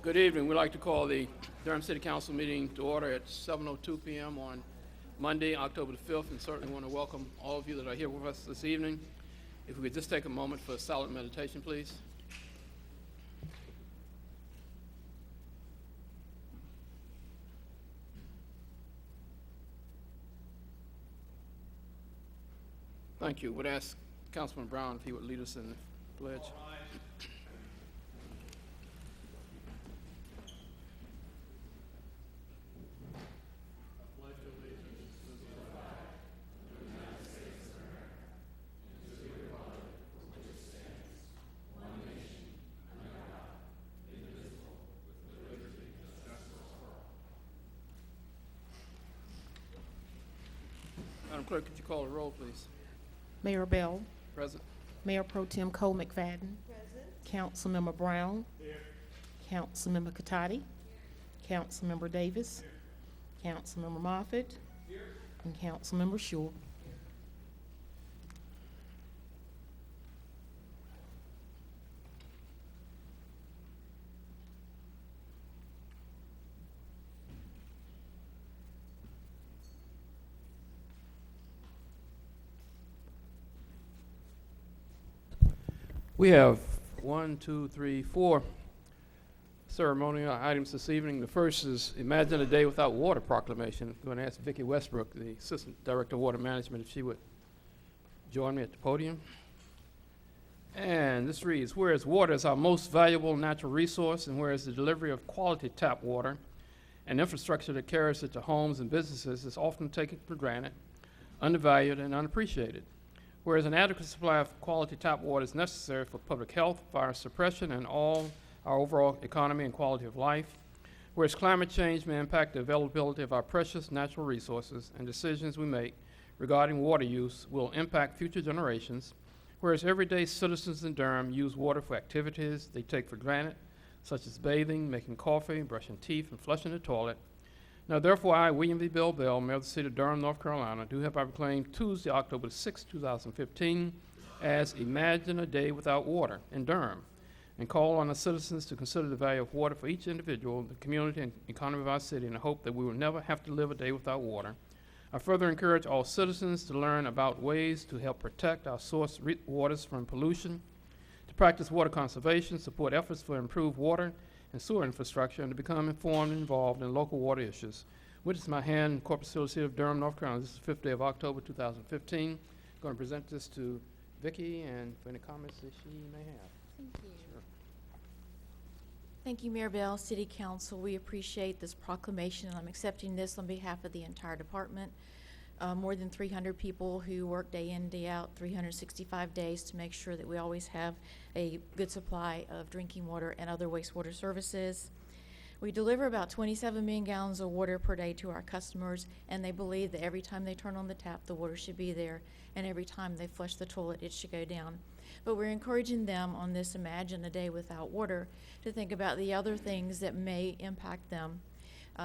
Good evening. We'd like to call the Durham City Council meeting to order at 7:02 p.m. on Monday, October the 5th, and certainly want to welcome all of you that are here with us this evening. If we could just take a moment for a silent meditation, please. Thank you. Would ask Councilman Brown if he would lead us in the pledge. Madam Clerk, could you call the roll, please? Mayor Bell, Present. Mayor Pro Tem Cole McFadden, Councilmember Brown, Councilmember Katati, Councilmember Davis, Councilmember Moffitt, and Councilmember Shore. We have 4 ceremonial items this evening. The first is Imagine a Day Without Water proclamation. I'm going to ask Vicki Westbrook, the Assistant Director of Water Management, if she would join me at the podium. And this reads, whereas water is our most valuable natural resource, and whereas the delivery of quality tap water and infrastructure that carries it to homes and businesses is often taken for granted, undervalued, and unappreciated. Whereas an adequate supply of quality tap water is necessary for public health, fire suppression, and all our overall economy and quality of life. Whereas climate change may impact the availability of our precious natural resources, and decisions we make regarding water use will impact future generations. Whereas everyday citizens in Durham use water for activities they take for granted, such as bathing, making coffee, brushing teeth, and flushing the toilet. Now, therefore, I, William V. Bell, Mayor of the City of Durham, North Carolina, do hereby proclaim Tuesday, October 6, 2015, as Imagine a Day Without Water in Durham, and call on the citizens to consider the value of water for each individual, the community, and economy of our city, in the hope that we will never have to live a day without water. I further encourage all citizens to learn about ways to help protect our source waters from pollution, to practice water conservation, support efforts for improved water and sewer infrastructure, and to become informed and involved in local water issues. Witness my hand in Corpus Christi City of Durham, North Carolina. This is the 5th day of October, 2015. I'm going to present this to Vicki, and for any comments that she may have. Thank you. Sure. Thank you, Mayor Bell, City Council. We appreciate this proclamation, and I'm accepting this on behalf of the entire department. More than 300 people who work day in, day out, 365 days to make sure that we always have a good supply of drinking water and other wastewater services. We deliver about 27 million gallons of water per day to our customers, and they believe that every time they turn on the tap, the water should be there, and every time they flush the toilet, it should go down. But we're encouraging them on this Imagine a Day Without Water to think about the other things that may impact them.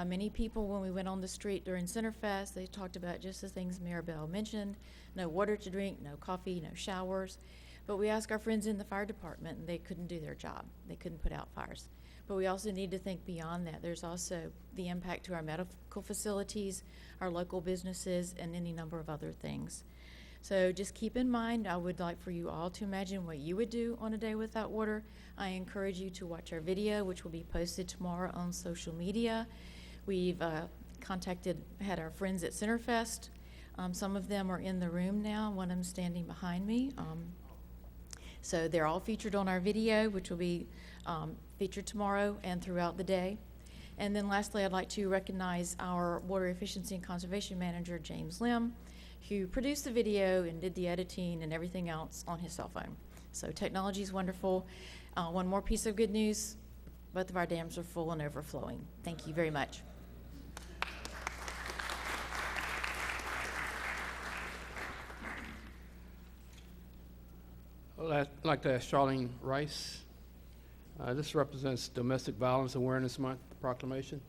Many people, when we went on the street during Centerfest, they talked about just the things Mayor Bell mentioned: no water to drink, no coffee, no showers. But we asked our friends in the fire department, and they couldn't do their job. They couldn't put out fires. But we also need to think beyond that. There's also the impact to our medical facilities, our local businesses, and any number of other things. So just keep in mind, I would like for you all to imagine what you would do on a day without water. I encourage you to watch our video, which will be posted tomorrow on social media. We've had our friends at Centerfest. Some of them are in the room now. One of them standing behind me. So they're all featured on our video, which will be featured tomorrow and throughout the day. And then lastly, I'd like to recognize our Water Efficiency and Conservation Manager, James Lim, who produced the video and did the editing and everything else on his cell phone. So technology is wonderful. One more piece of good news: both of our dams are full and overflowing. Thank you very much. Well, I'd like to ask Charlene Rice. This represents Domestic Violence Awareness Month proclamation.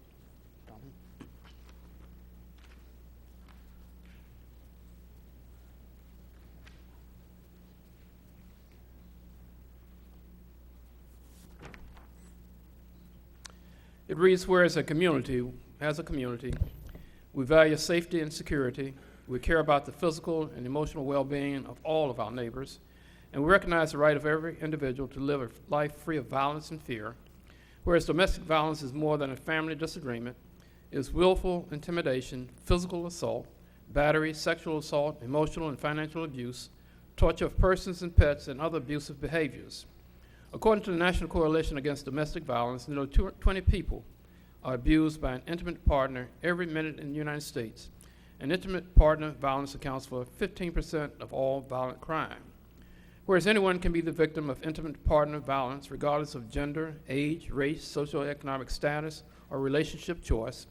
It reads, whereas as a community, we value safety and security, we care about the physical and emotional well-being of all of our neighbors, and we recognize the right of every individual to live a life free of violence and fear. Whereas domestic violence is more than a family disagreement, it is willful intimidation, physical assault, battery, sexual assault, emotional and financial abuse, torture of persons and pets, and other abusive behaviors. According to the National Coalition Against Domestic Violence, nearly 20 people are abused by an intimate partner every minute in the United States, and intimate partner violence accounts for 15% of all violent crime. Whereas anyone can be the victim of intimate partner violence regardless of gender, age, race, socioeconomic status, or relationship choice,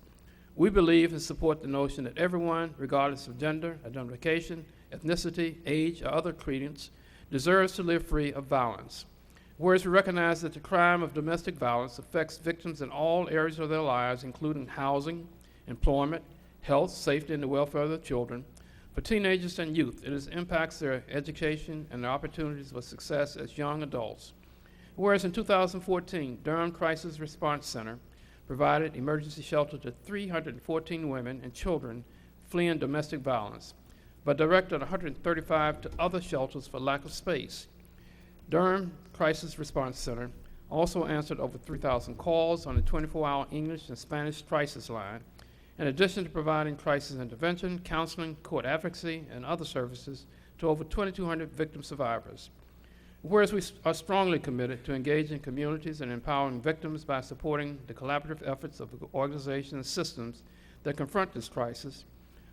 we believe and support the notion that everyone, regardless of gender, identification, ethnicity, age, or other credence, deserves to live free of violence. Whereas we recognize that the crime of domestic violence affects victims in all areas of their lives, including housing, employment, health, safety, and the welfare of their children. For teenagers and youth, it impacts their education and their opportunities for success as young adults. Whereas in 2014, Durham Crisis Response Center provided emergency shelter to 314 women and children fleeing domestic violence, but directed 135 to other shelters for lack of space. Durham Crisis Response Center also answered over 3,000 calls on the 24-hour English and Spanish crisis line, in addition to providing crisis intervention, counseling, court advocacy, and other services to over 2,200 victim survivors. Whereas we are strongly committed to engaging communities and empowering victims by supporting the collaborative efforts of organizations and systems that confront this crisis,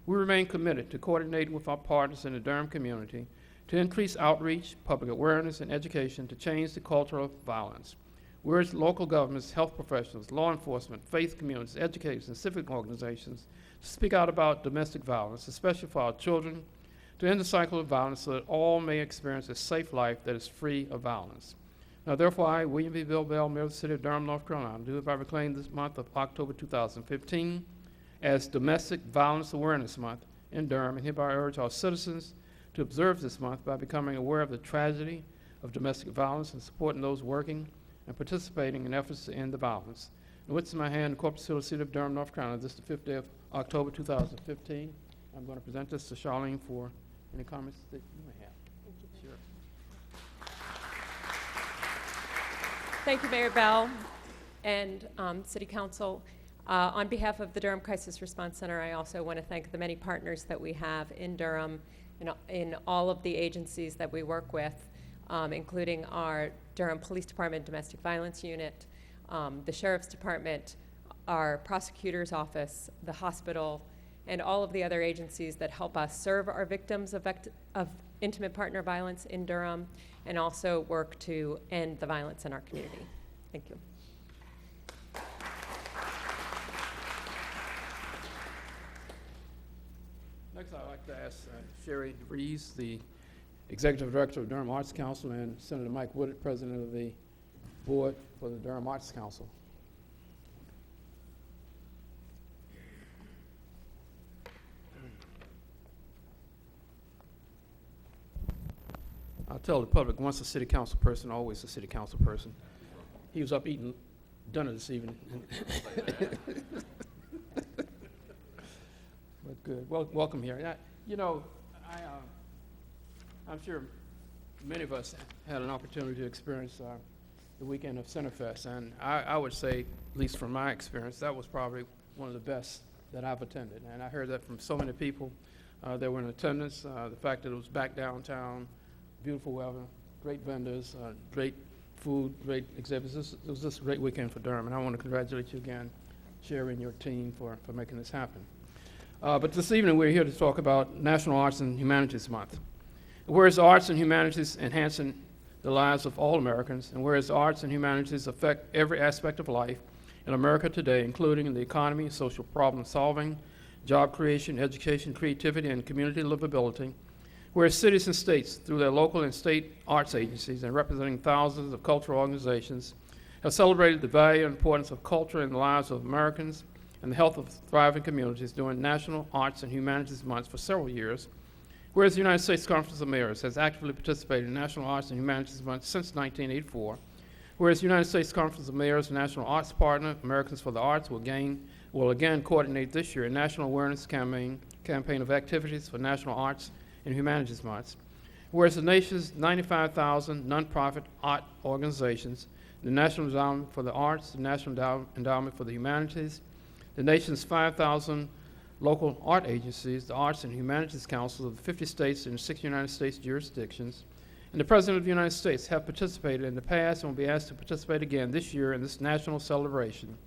we remain committed to coordinating with our partners in the Durham community to increase outreach, public awareness, and education to change the culture of violence. We urge local governments, health professionals, law enforcement, faith communities, educators, and civic organizations to speak out about domestic violence, especially for our children, to end the cycle of violence so that all may experience a safe life that is free of violence. Now, therefore, I, William V. Bill Bell, Mayor of the City of Durham, North Carolina, do hereby proclaim this month of October 2015 as Domestic Violence Awareness Month in Durham, and hereby urge our citizens to observe this month by becoming aware of the tragedy of domestic violence and supporting those working and participating in efforts to end the violence. And with this in my hand, the Corpus Christi City of Durham, North Carolina, this is the 5th day of October 2015. I'm going to present this to Charlene for any comments that you may have. Sure. Thank you, Mayor Bell and City Council. On behalf of the Durham Crisis Response Center, I also want to thank the many partners that we have in Durham in all of the agencies that we work with, including our Durham Police Department Domestic Violence Unit, the Sheriff's Department, our Prosecutor's Office, the hospital, and all of the other agencies that help us serve our victims of intimate partner violence in Durham, and also work to end the violence in our community. Thank you. Next, I'd like to ask Sherry Reeves, the Executive Director of Durham Arts Council, and Senator Mike Woodard, President of the Board for the Durham Arts Council. I'll tell the public, once a city council person, always a city council person. He was up eating dinner this evening. But good. Well, welcome here. I'm sure many of us had an opportunity to experience the weekend of Centerfest, and I would say, at least from my experience, that was probably one of the best that I've attended. And I heard that from so many people that were in attendance. The fact that it was back downtown, beautiful weather, great vendors, great food, great exhibits. It was just a great weekend for Durham, and I want to congratulate you again, Sherry, and your team for making this happen. But this evening we're here to talk about National Arts and Humanities Month. Whereas arts and humanities enhancing the lives of all Americans, and whereas arts and humanities affect every aspect of life in America today, including the economy, social problem solving, job creation, education, creativity, and community livability, whereas cities and states, through their local and state arts agencies and representing thousands of cultural organizations, have celebrated the value and importance of culture in the lives of Americans and the health of thriving communities during National Arts and Humanities Month for several years, whereas the United States Conference of Mayors has actively participated in National Arts and Humanities Month since 1984, whereas the United States Conference of Mayors National Arts Partner, Americans for the Arts, will again coordinate this year a national awareness campaign of activities for National Arts and Humanities Month, whereas the nation's 95,000 nonprofit art organizations, the National Endowment for the Arts, the National Endowment for the Humanities, the nation's 5,000 local art agencies, the Arts and Humanities Councils of the 50 states and 6 United States jurisdictions, and the President of the United States have participated in the past and will be asked to participate again this year in this national celebration.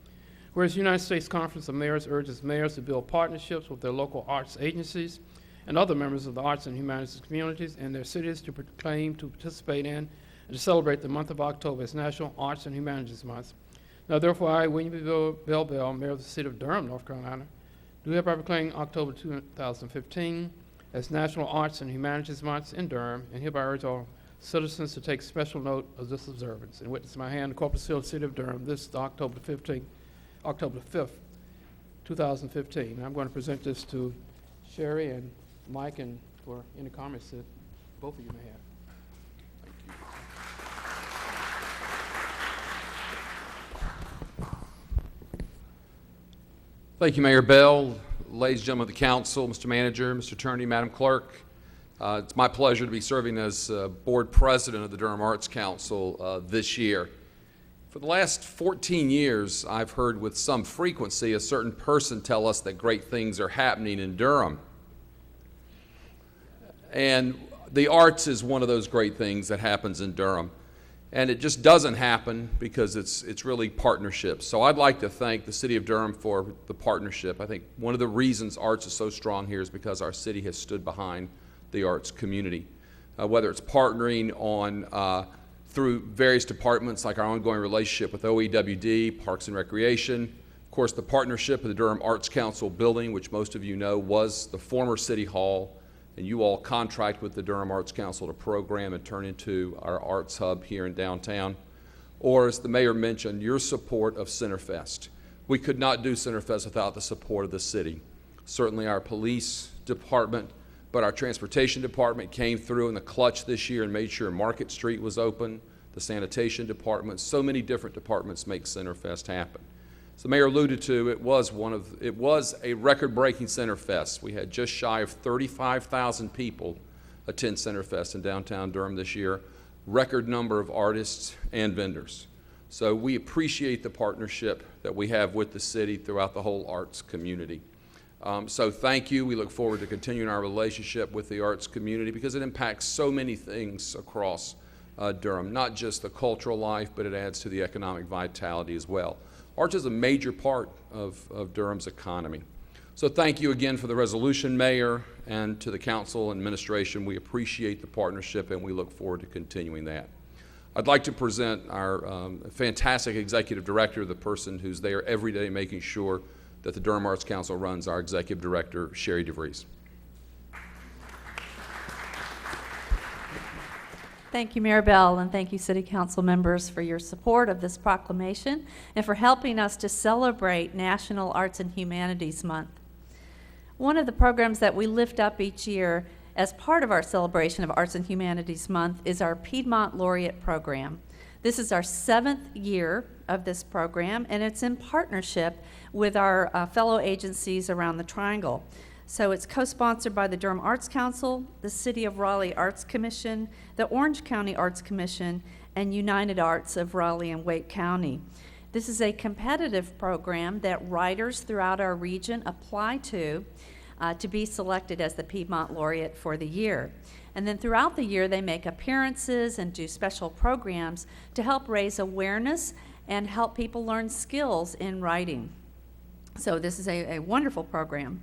Whereas the United States Conference of Mayors urges mayors to build partnerships with their local arts agencies and other members of the arts and humanities communities in their cities to proclaim, to participate in, and to celebrate the month of October as National Arts and Humanities Month. Now, therefore, I, William B. Bell, Mayor of the City of Durham, North Carolina, do hereby proclaim October 2015 as National Arts and Humanities Month in Durham, and hereby urge all citizens to take special note of this observance. And witness my hand, the Corporate Seal of the City of Durham, this is October 5th, 2015. I'm going to present this to Sherry and Mike, and for any comments that both of you may have. Thank you, Mayor Bell, ladies and gentlemen of the council, Mr. Manager, Mr. Attorney, Madam Clerk. It's my pleasure to be serving as board president of the Durham Arts Council this year. For the last 14 years, I've heard with some frequency a certain person tell us that great things are happening in Durham. And the arts is one of those great things that happens in Durham. And it just doesn't happen because it's really partnerships. So I'd like to thank the City of Durham for the partnership. I think one of the reasons arts is so strong here is because our city has stood behind the arts community. Whether it's partnering on through various departments like our ongoing relationship with OEWD, Parks and Recreation, of course the partnership of the Durham Arts Council building, which most of you know was the former City Hall, and you all contract with the Durham Arts Council to program and turn into our arts hub here in downtown. Or, as the mayor mentioned, your support of Centerfest. We could not do Centerfest without the support of the city. Certainly our police department, but our transportation department came through in the clutch this year and made sure Market Street was open, the sanitation department. So many different departments make Centerfest happen. As the mayor alluded to, it was a record-breaking Centerfest. We had just shy of 35,000 people attend Centerfest in downtown Durham this year, record number of artists and vendors. So we appreciate the partnership that we have with the city throughout the whole arts community. So thank you. We look forward to continuing our relationship with the arts community because it impacts so many things across Durham, not just the cultural life, but it adds to the economic vitality as well. Arts is a major part of Durham's economy. So thank you again for the resolution, Mayor, and to the council and administration. We appreciate the partnership and we look forward to continuing that. I'd like to present our fantastic executive director, the person who's there every day making sure that the Durham Arts Council runs, our executive director, Sherry DeVries. Thank you, Mayor Bell, and thank you, City Council members, for your support of this proclamation and for helping us to celebrate National Arts and Humanities Month. One of the programs that we lift up each year as part of our celebration of Arts and Humanities Month is our Piedmont Laureate Program. This is our 7th year of this program, and it's in partnership with our fellow agencies around the Triangle. So it's co-sponsored by the Durham Arts Council, the City of Raleigh Arts Commission, the Orange County Arts Commission, and United Arts of Raleigh and Wake County. This is a competitive program that writers throughout our region apply to be selected as the Piedmont Laureate for the year. And then throughout the year, they make appearances and do special programs to help raise awareness and help people learn skills in writing. So this is a wonderful program.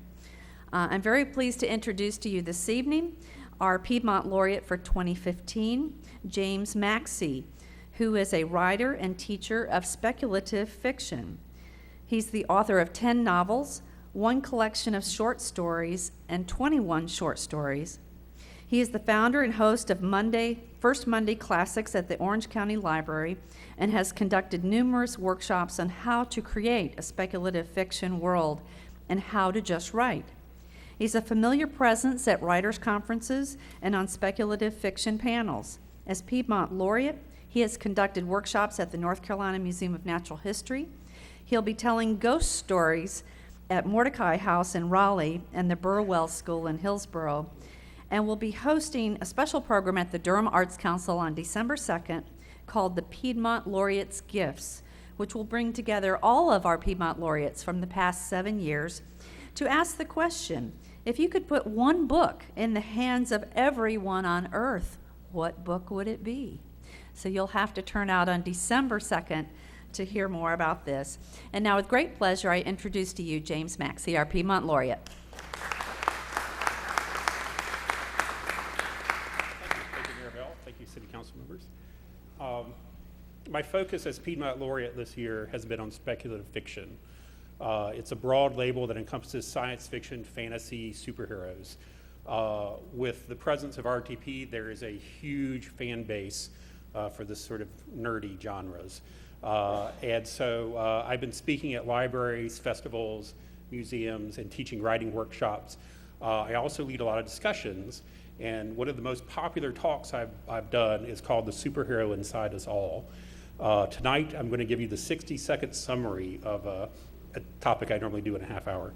I'm very pleased to introduce to you this evening our Piedmont Laureate for 2015, James Maxey, who is a writer and teacher of speculative fiction. He's the author of 10 novels, 1 collection of short stories, and 21 short stories. He is the founder and host of First Monday Classics at the Orange County Library and has conducted numerous workshops on how to create a speculative fiction world and how to just write. He's a familiar presence at writers' conferences and on speculative fiction panels. As Piedmont Laureate, he has conducted workshops at the North Carolina Museum of Natural History. He'll be telling ghost stories at Mordecai House in Raleigh and the Burwell School in Hillsborough, and will be hosting a special program at the Durham Arts Council on December 2nd called the Piedmont Laureates Gifts, which will bring together all of our Piedmont Laureates from the past 7 years to ask the question, if you could put one book in the hands of everyone on earth, what book would it be? So you'll have to turn out on December 2nd to hear more about this. And now with great pleasure, I introduce to you James Maxey, our Piedmont Laureate. Thank you, Mayor Bell. Thank you, City Council members. My focus as Piedmont Laureate this year has been on speculative fiction. It's a broad label that encompasses science fiction, fantasy, superheroes. With the presence of RTP, there is a huge fan base for this sort of nerdy genres. And so I've been speaking at libraries, festivals, museums, and teaching writing workshops. I also lead a lot of discussions, and one of the most popular talks I've done is called The Superhero Inside Us All. Tonight, I'm going to give you the 60-second summary of a topic I normally do in a half hour.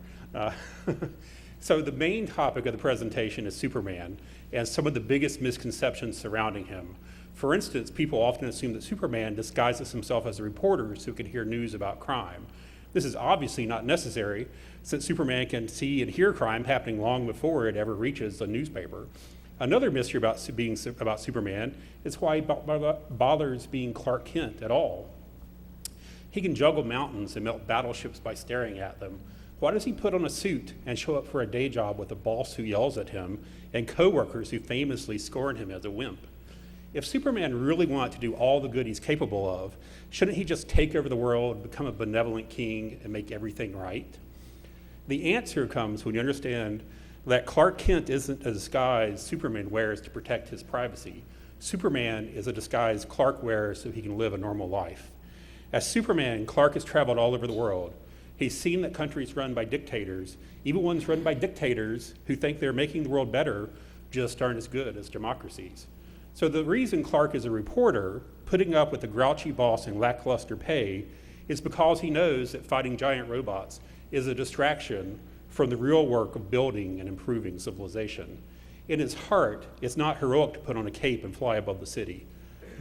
So the main topic of the presentation is Superman and some of the biggest misconceptions surrounding him. For instance, people often assume that Superman disguises himself as a reporter so he can hear news about crime. This is obviously not necessary, since Superman can see and hear crime happening long before it ever reaches a newspaper. Another mystery about Superman is why he bothers being Clark Kent at all. He can juggle mountains and melt battleships by staring at them. Why does he put on a suit and show up for a day job with a boss who yells at him and coworkers who famously scorn him as a wimp? If Superman really wanted to do all the good he's capable of, shouldn't he just take over the world, become a benevolent king, and make everything right? The answer comes when you understand that Clark Kent isn't a disguise Superman wears to protect his privacy. Superman is a disguise Clark wears so he can live a normal life. As Superman, Clark has traveled all over the world. He's seen that countries run by dictators, even ones run by dictators who think they're making the world better, just aren't as good as democracies. So the reason Clark is a reporter, putting up with a grouchy boss and lackluster pay, is because he knows that fighting giant robots is a distraction from the real work of building and improving civilization. In his heart, it's not heroic to put on a cape and fly above the city.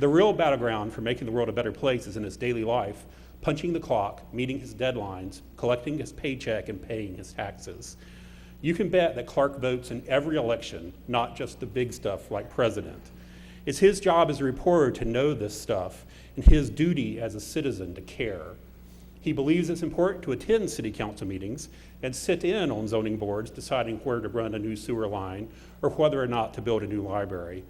The real battleground for making the world a better place is in his daily life, punching the clock, meeting his deadlines, collecting his paycheck, and paying his taxes. You can bet that Clark votes in every election, not just the big stuff like president. It's his job as a reporter to know this stuff and his duty as a citizen to care. He believes it's important to attend city council meetings and sit in on zoning boards deciding where to run a new sewer line or whether or not to build a new library.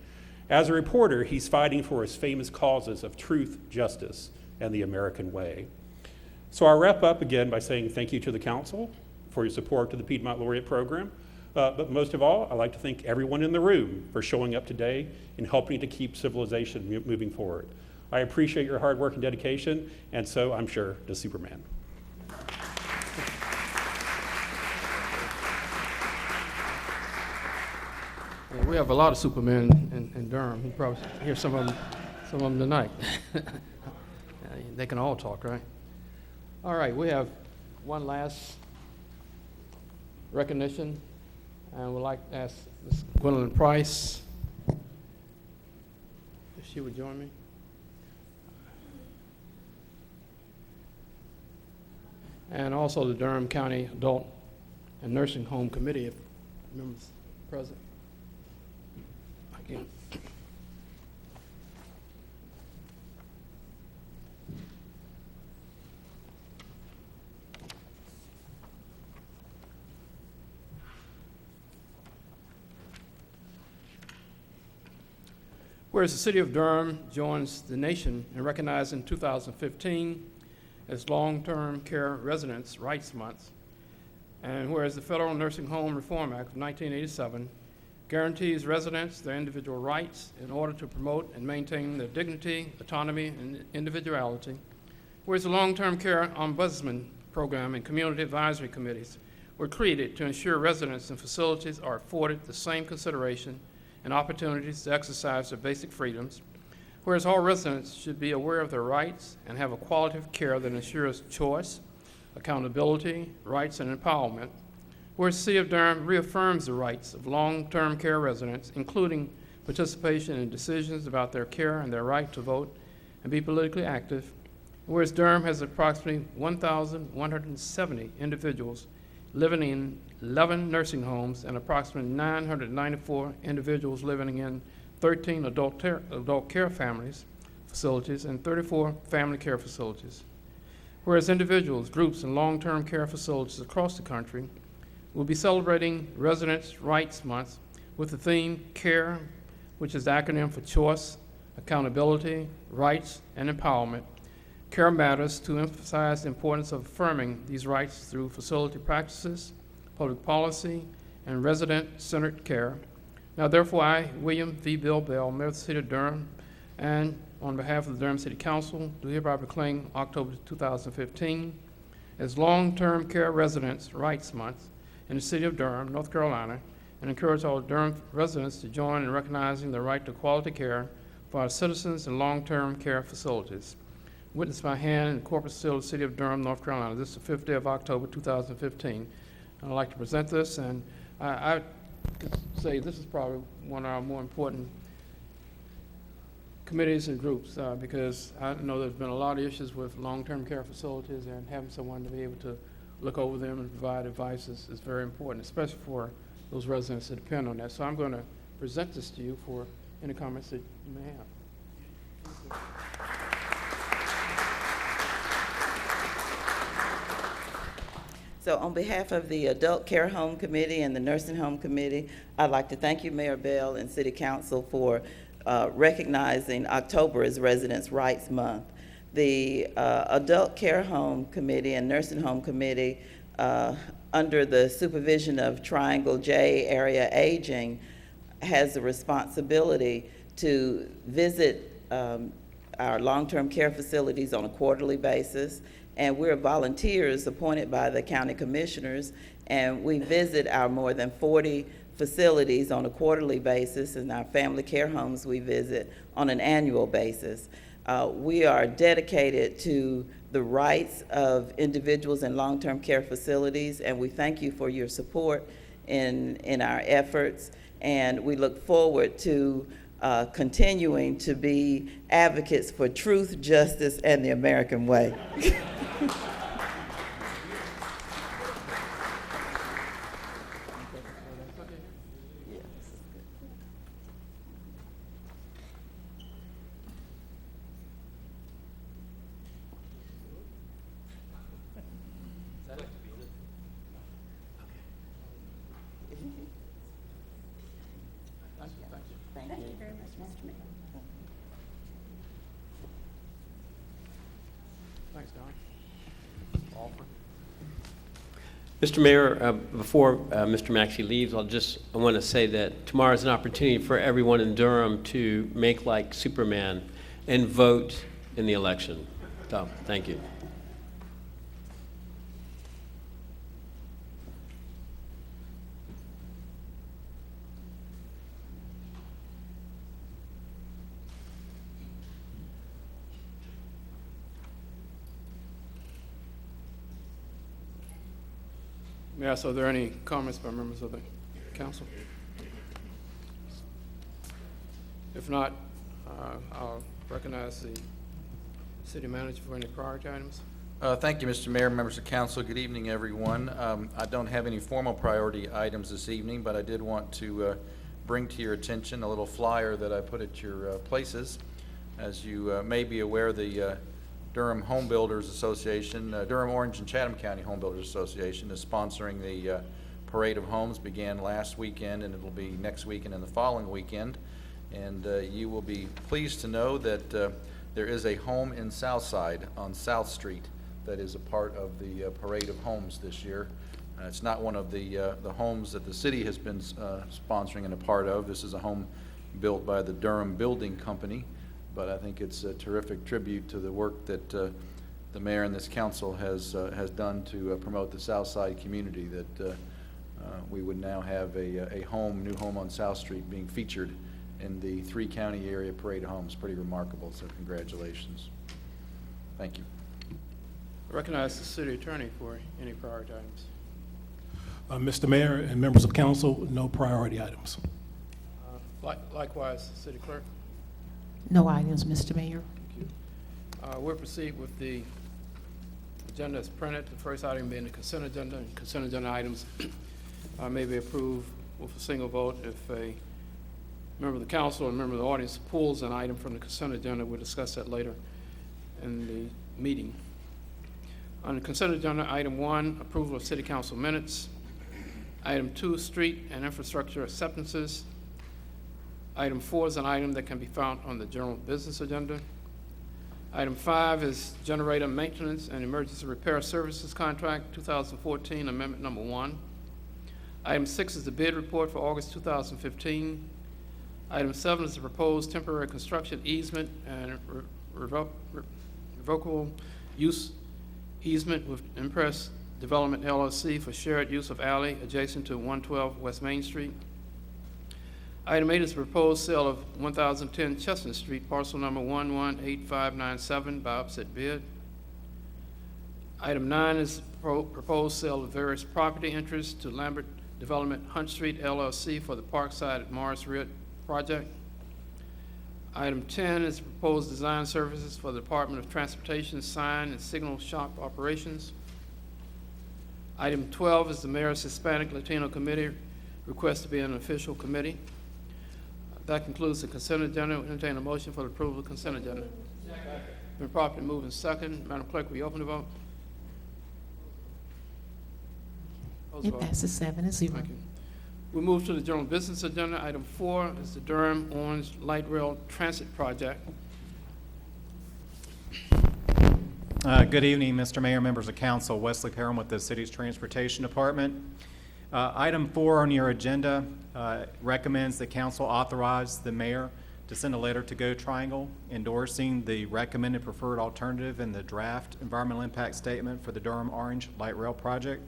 As a reporter, he's fighting for his famous causes of truth, justice, and the American way. So I'll wrap up again by saying thank you to the council for your support to the Piedmont Laureate Program. But most of all, I'd like to thank everyone in the room for showing up today and helping to keep civilization moving forward. I appreciate your hard work and dedication, and so I'm sure does Superman. Yeah, we have a lot of Supermen in Durham. You probably hear some of them tonight. They can all talk, right? All right, we have one last recognition, and we'd like to ask Ms. Gwendolyn Price if she would join me. And also the Durham County Adult and Nursing Home Committee, if members present. Again. Whereas the City of Durham joins the nation in recognizing 2015 as Long-Term Care Residents' Rights Month, and whereas the Federal Nursing Home Reform Act of 1987 guarantees residents their individual rights in order to promote and maintain their dignity, autonomy, and individuality, whereas the Long-Term Care Ombudsman Program and Community Advisory Committees were created to ensure residents and facilities are afforded the same consideration and opportunities to exercise their basic freedoms, whereas all residents should be aware of their rights and have a quality of care that ensures choice, accountability, rights, and empowerment, whereas the City of Durham reaffirms the rights of long-term care residents, including participation in decisions about their care and their right to vote and be politically active, whereas Durham has approximately 1,170 individuals living in 11 nursing homes and approximately 994 individuals living in 13 adult care facilities and 34 family care facilities. Whereas individuals, groups, and long-term care facilities across the country will be celebrating Residents' Rights Month with the theme CARE, which is the acronym for Choice, Accountability, Rights, and Empowerment. CARE matters to emphasize the importance of affirming these rights through facility practices, public policy, and resident-centered care. Now, therefore, I, William V. Bill Bell, Mayor of the City of Durham, and on behalf of the Durham City Council, do hereby proclaim October 2015 as Long-Term Care Residents' Rights Month in the City of Durham, North Carolina, and encourage all Durham residents to join in recognizing the right to quality care for our citizens in long-term care facilities. Witnessed by hand in the corporate seal of the City of Durham, North Carolina. This is the 5th day of October 2015. And I'd like to present this, and I could say this is probably one of our more important committees and groups because I know there's been a lot of issues with long-term care facilities, and having someone to be able to look over them and provide advice is very important, especially for those residents that depend on that. So I'm going to present this to you for any comments that you may have. So on behalf of the Adult Care Home Committee and the Nursing Home Committee, I'd like to thank you, Mayor Bell and City Council, for recognizing October as Residents' Rights Month. The Adult Care Home Committee and Nursing Home Committee, under the supervision of Triangle J Area Aging, has the responsibility to visit our long-term care facilities on a quarterly basis. And we're volunteers appointed by the county commissioners, and we visit our more than 40 facilities on a quarterly basis, and our family care homes we visit on an annual basis. We are dedicated to the rights of individuals in long-term care facilities, and we thank you for your support in our efforts, and we look forward to continuing to be advocates for truth, justice, and the American way. Thanks, Don. Alfred? Mr. Mayor, before Mr. Maxey leaves, I want to say that tomorrow is an opportunity for everyone in Durham to make like Superman and vote in the election. So, thank you. May I ask, are there any comments by members of the council? If not, I'll recognize the city manager for any priority items. Thank you, Mr. Mayor, members of council. Good evening, everyone. I don't have any formal priority items this evening, but I did want to bring to your attention a little flyer that I put at your places. As you may be aware, the Durham Home Builders Association, Durham, Orange, and Chatham County Home Builders Association is sponsoring the Parade of Homes. Began last weekend, and it will be next weekend and the following weekend. And you will be pleased to know that there is a home in Southside on South Street that is a part of the Parade of Homes this year. It's not one of the homes that the city has been sponsoring and a part of. This is a home built by the Durham Building Company, but I think it's a terrific tribute to the work that the mayor and this council has done to promote the Southside community, that we would now have a new home on South Street being featured in the 3-county area Parade of Homes. Pretty remarkable, so congratulations. Thank you. I recognize the city attorney for any priority items. Mr. Mayor and members of council, no priority items. Likewise, city clerk. No items, Mr. Mayor. Thank you. We'll proceed with the agenda as printed. The first item being the consent agenda. And consent agenda items may be approved with a single vote. If a member of the council or a member of the audience pulls an item from the consent agenda, we'll discuss that later in the meeting. On the consent agenda, item 1, approval of city council minutes. Item 2, street and infrastructure acceptances. Item 4 is an item that can be found on the general business agenda. Item 5 is generator maintenance and emergency repair services contract 2014, amendment number 1. Item 6 is the bid report for August 2015. Item 7 is the proposed temporary construction easement and revocable use easement with Impress Development LLC for shared use of alley adjacent to 112 West Main Street. Item 8 is the proposed sale of 1010 Chestnut Street, parcel number 118597 by upset bid. Item 9 is proposed sale of various property interests to Lambert Development Hunt Street LLC for the Parkside at Morris Ridge project. Item 10 is proposed design services for the Department of Transportation sign and signal shop operations. Item 12 is the Mayor's Hispanic Latino Committee request to be an official committee. That concludes the consent agenda. We'll entertain a motion for the approval of the consent agenda. Been properly moved and second. Madam Clerk, will you open the vote? Close the It vote. passes 7-0. Thank you. We move to the general business agenda. Item 4 is the Durham Orange Light Rail Transit Project. Good evening, Mr. Mayor, members of council. Wesley Perham with the city's transportation department. Item 4 on your agenda recommends that council authorize the mayor to send a letter to Go Triangle endorsing the recommended preferred alternative in the draft environmental impact statement for the Durham Orange Light Rail project.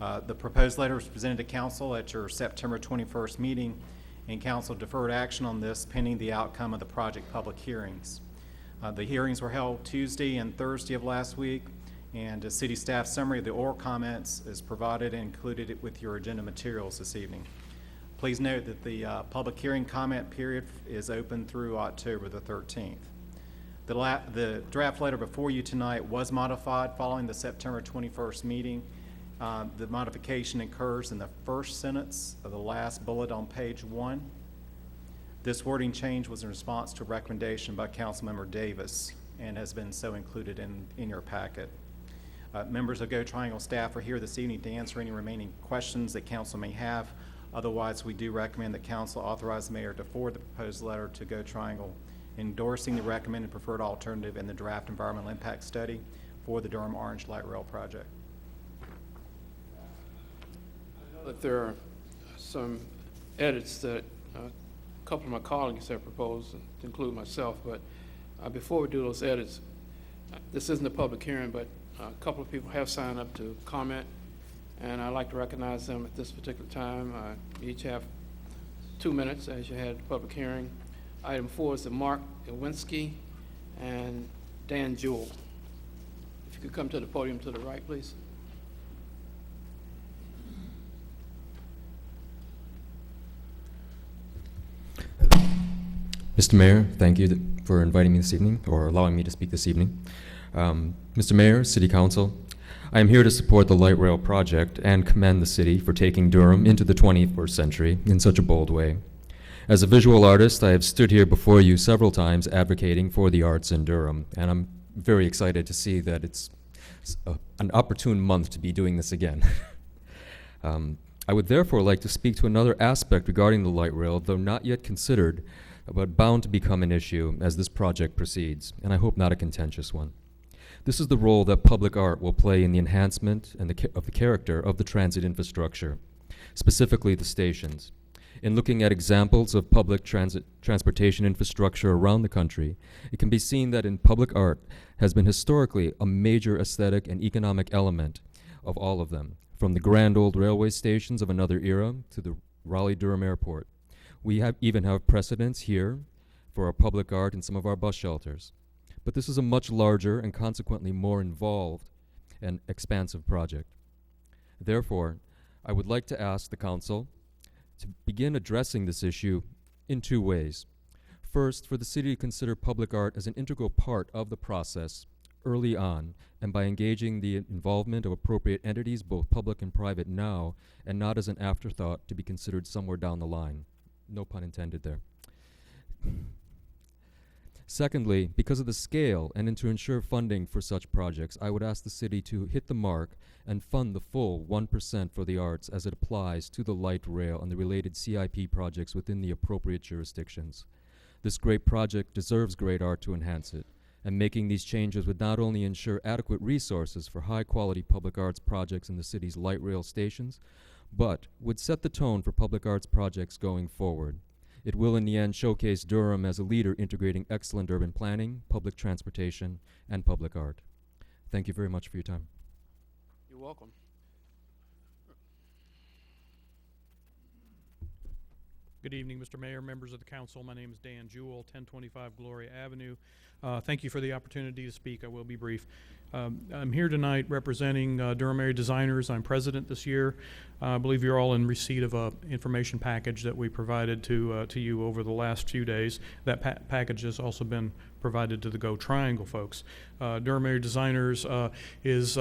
The proposed letter was presented to council at your September 21st meeting, and council deferred action on this pending the outcome of the project public hearings. The hearings were held Tuesday and Thursday of last week, and a city staff summary of the oral comments is provided and included with your agenda materials this evening. Please note that the public hearing comment period is open through October the 13th. The draft letter before you tonight was modified following the September 21st meeting. The modification occurs in the first sentence of the last bullet on page 1. This wording change was in response to a recommendation by Councilmember Davis and has been so included in your packet. Members of Go Triangle staff are here this evening to answer any remaining questions that council may have. Otherwise, we do recommend that council authorize the mayor to forward the proposed letter to Go Triangle endorsing the recommended preferred alternative in the draft environmental impact study for the Durham Orange Light Rail project. I know that there are some edits that a couple of my colleagues have proposed, to include myself, but before we do those edits, this isn't a public hearing, but a couple of people have signed up to comment, and I'd like to recognize them at this particular time. Each have 2 minutes, as you had the public hearing. Item 4 is the Mark Iwinski and Dan Jewell. If you could come to the podium to the right, please. Mr. Mayor, thank you for inviting me this evening, or allowing me to speak this evening. Mr. Mayor, City Council, I am here to support the light rail project and commend the city for taking Durham into the 21st century in such a bold way. As a visual artist, I have stood here before you several times advocating for the arts in Durham, and I'm very excited to see that it's an opportune month to be doing this again. I would therefore like to speak to another aspect regarding the light rail, though not yet considered, but bound to become an issue as this project proceeds, and I hope not a contentious one. This is the role that public art will play in the enhancement and of the character of the transit infrastructure, specifically the stations. In looking at examples of public transportation infrastructure around the country, it can be seen that in public art has been historically a major aesthetic and economic element of all of them, from the grand old railway stations of another era to the Raleigh-Durham Airport. We even have precedents here for our public art in some of our bus shelters. But this is a much larger and consequently more involved and expansive project. Therefore, I would like to ask the council to begin addressing this issue in 2 ways. First, for the city to consider public art as an integral part of the process early on, and by engaging the involvement of appropriate entities, both public and private now, and not as an afterthought to be considered somewhere down the line. No pun intended there. Secondly, because of the scale and to ensure funding for such projects, I would ask the city to hit the mark and fund the full 1% for the arts as it applies to the light rail and the related CIP projects within the appropriate jurisdictions. This great project deserves great art to enhance it, and making these changes would not only ensure adequate resources for high-quality public arts projects in the city's light rail stations, but would set the tone for public arts projects going forward. It will in the end showcase Durham as a leader integrating excellent urban planning, public transportation, and public art. Thank you very much for your time. You're welcome. Good evening, Mr. Mayor, members of the council. My name is Dan Jewell, 1025 Gloria Avenue. Thank you for the opportunity to speak. I will be brief. I'm here tonight representing Durham Area Designers. I'm president this year. I believe you're all in receipt of an information package that we provided to you over the last few days. That package has also been provided to the Go Triangle folks. Durham Area Designers is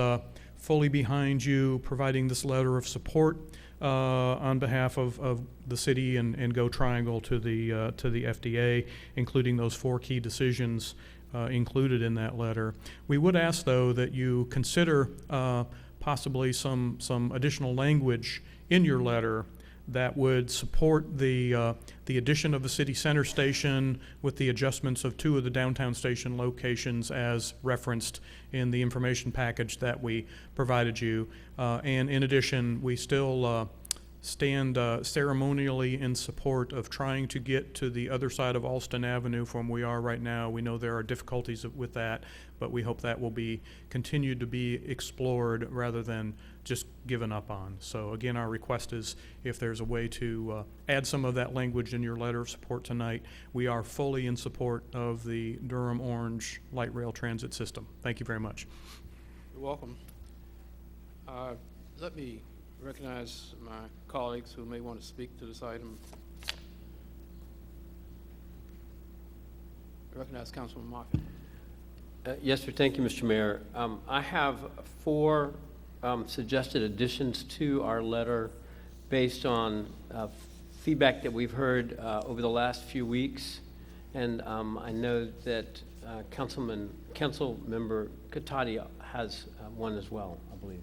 fully behind you, providing this letter of support on behalf of the city and Go Triangle to the FDA, including those 4 key decisions included in that letter. We would ask, though, that you consider possibly some additional language in your letter that would support the addition of the city center station with the adjustments of 2 of the downtown station locations as referenced in the information package that we provided you. And in addition, we still stand ceremonially in support of trying to get to the other side of Alston Avenue from where we are right now. We know there are difficulties with that, but we hope that will be continued to be explored rather than just given up on. So again, our request is if there's a way to add some of that language in your letter of support tonight. We are fully in support of the Durham Orange Light Rail Transit System. Thank you very much. You're welcome. Let me Recognize my colleagues who may want to speak to this item. Recognize Councilman Moffitt. Yes, sir. Thank you, Mr. Mayor. I have 4 suggested additions to our letter based on feedback that we've heard over the last few weeks. And I know that Councilmember Katati has one as well, I believe.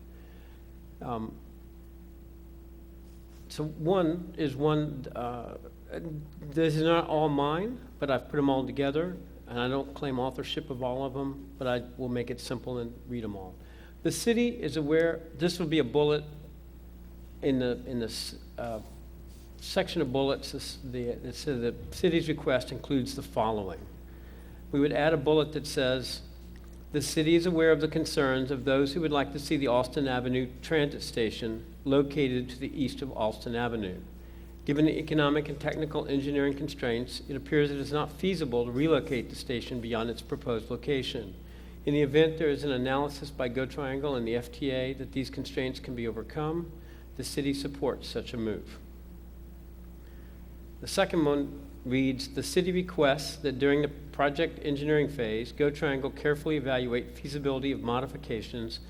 So one, this is not all mine, but I've put them all together, and I don't claim authorship of all of them, but I will make it simple and read them all. The city is aware, this will be a bullet in the section of bullets, it says the city's request includes the following. We would add a bullet that says, the city is aware of the concerns of those who would like to see the Alston Avenue Transit Station located to the east of Alston Avenue. Given the economic and technical engineering constraints, it appears it is not feasible to relocate the station beyond its proposed location. In the event there is an analysis by Go Triangle and the FTA that these constraints can be overcome, the city supports such a move. The second one reads, the city requests that during the project engineering phase, Go Triangle carefully evaluate feasibility of modifications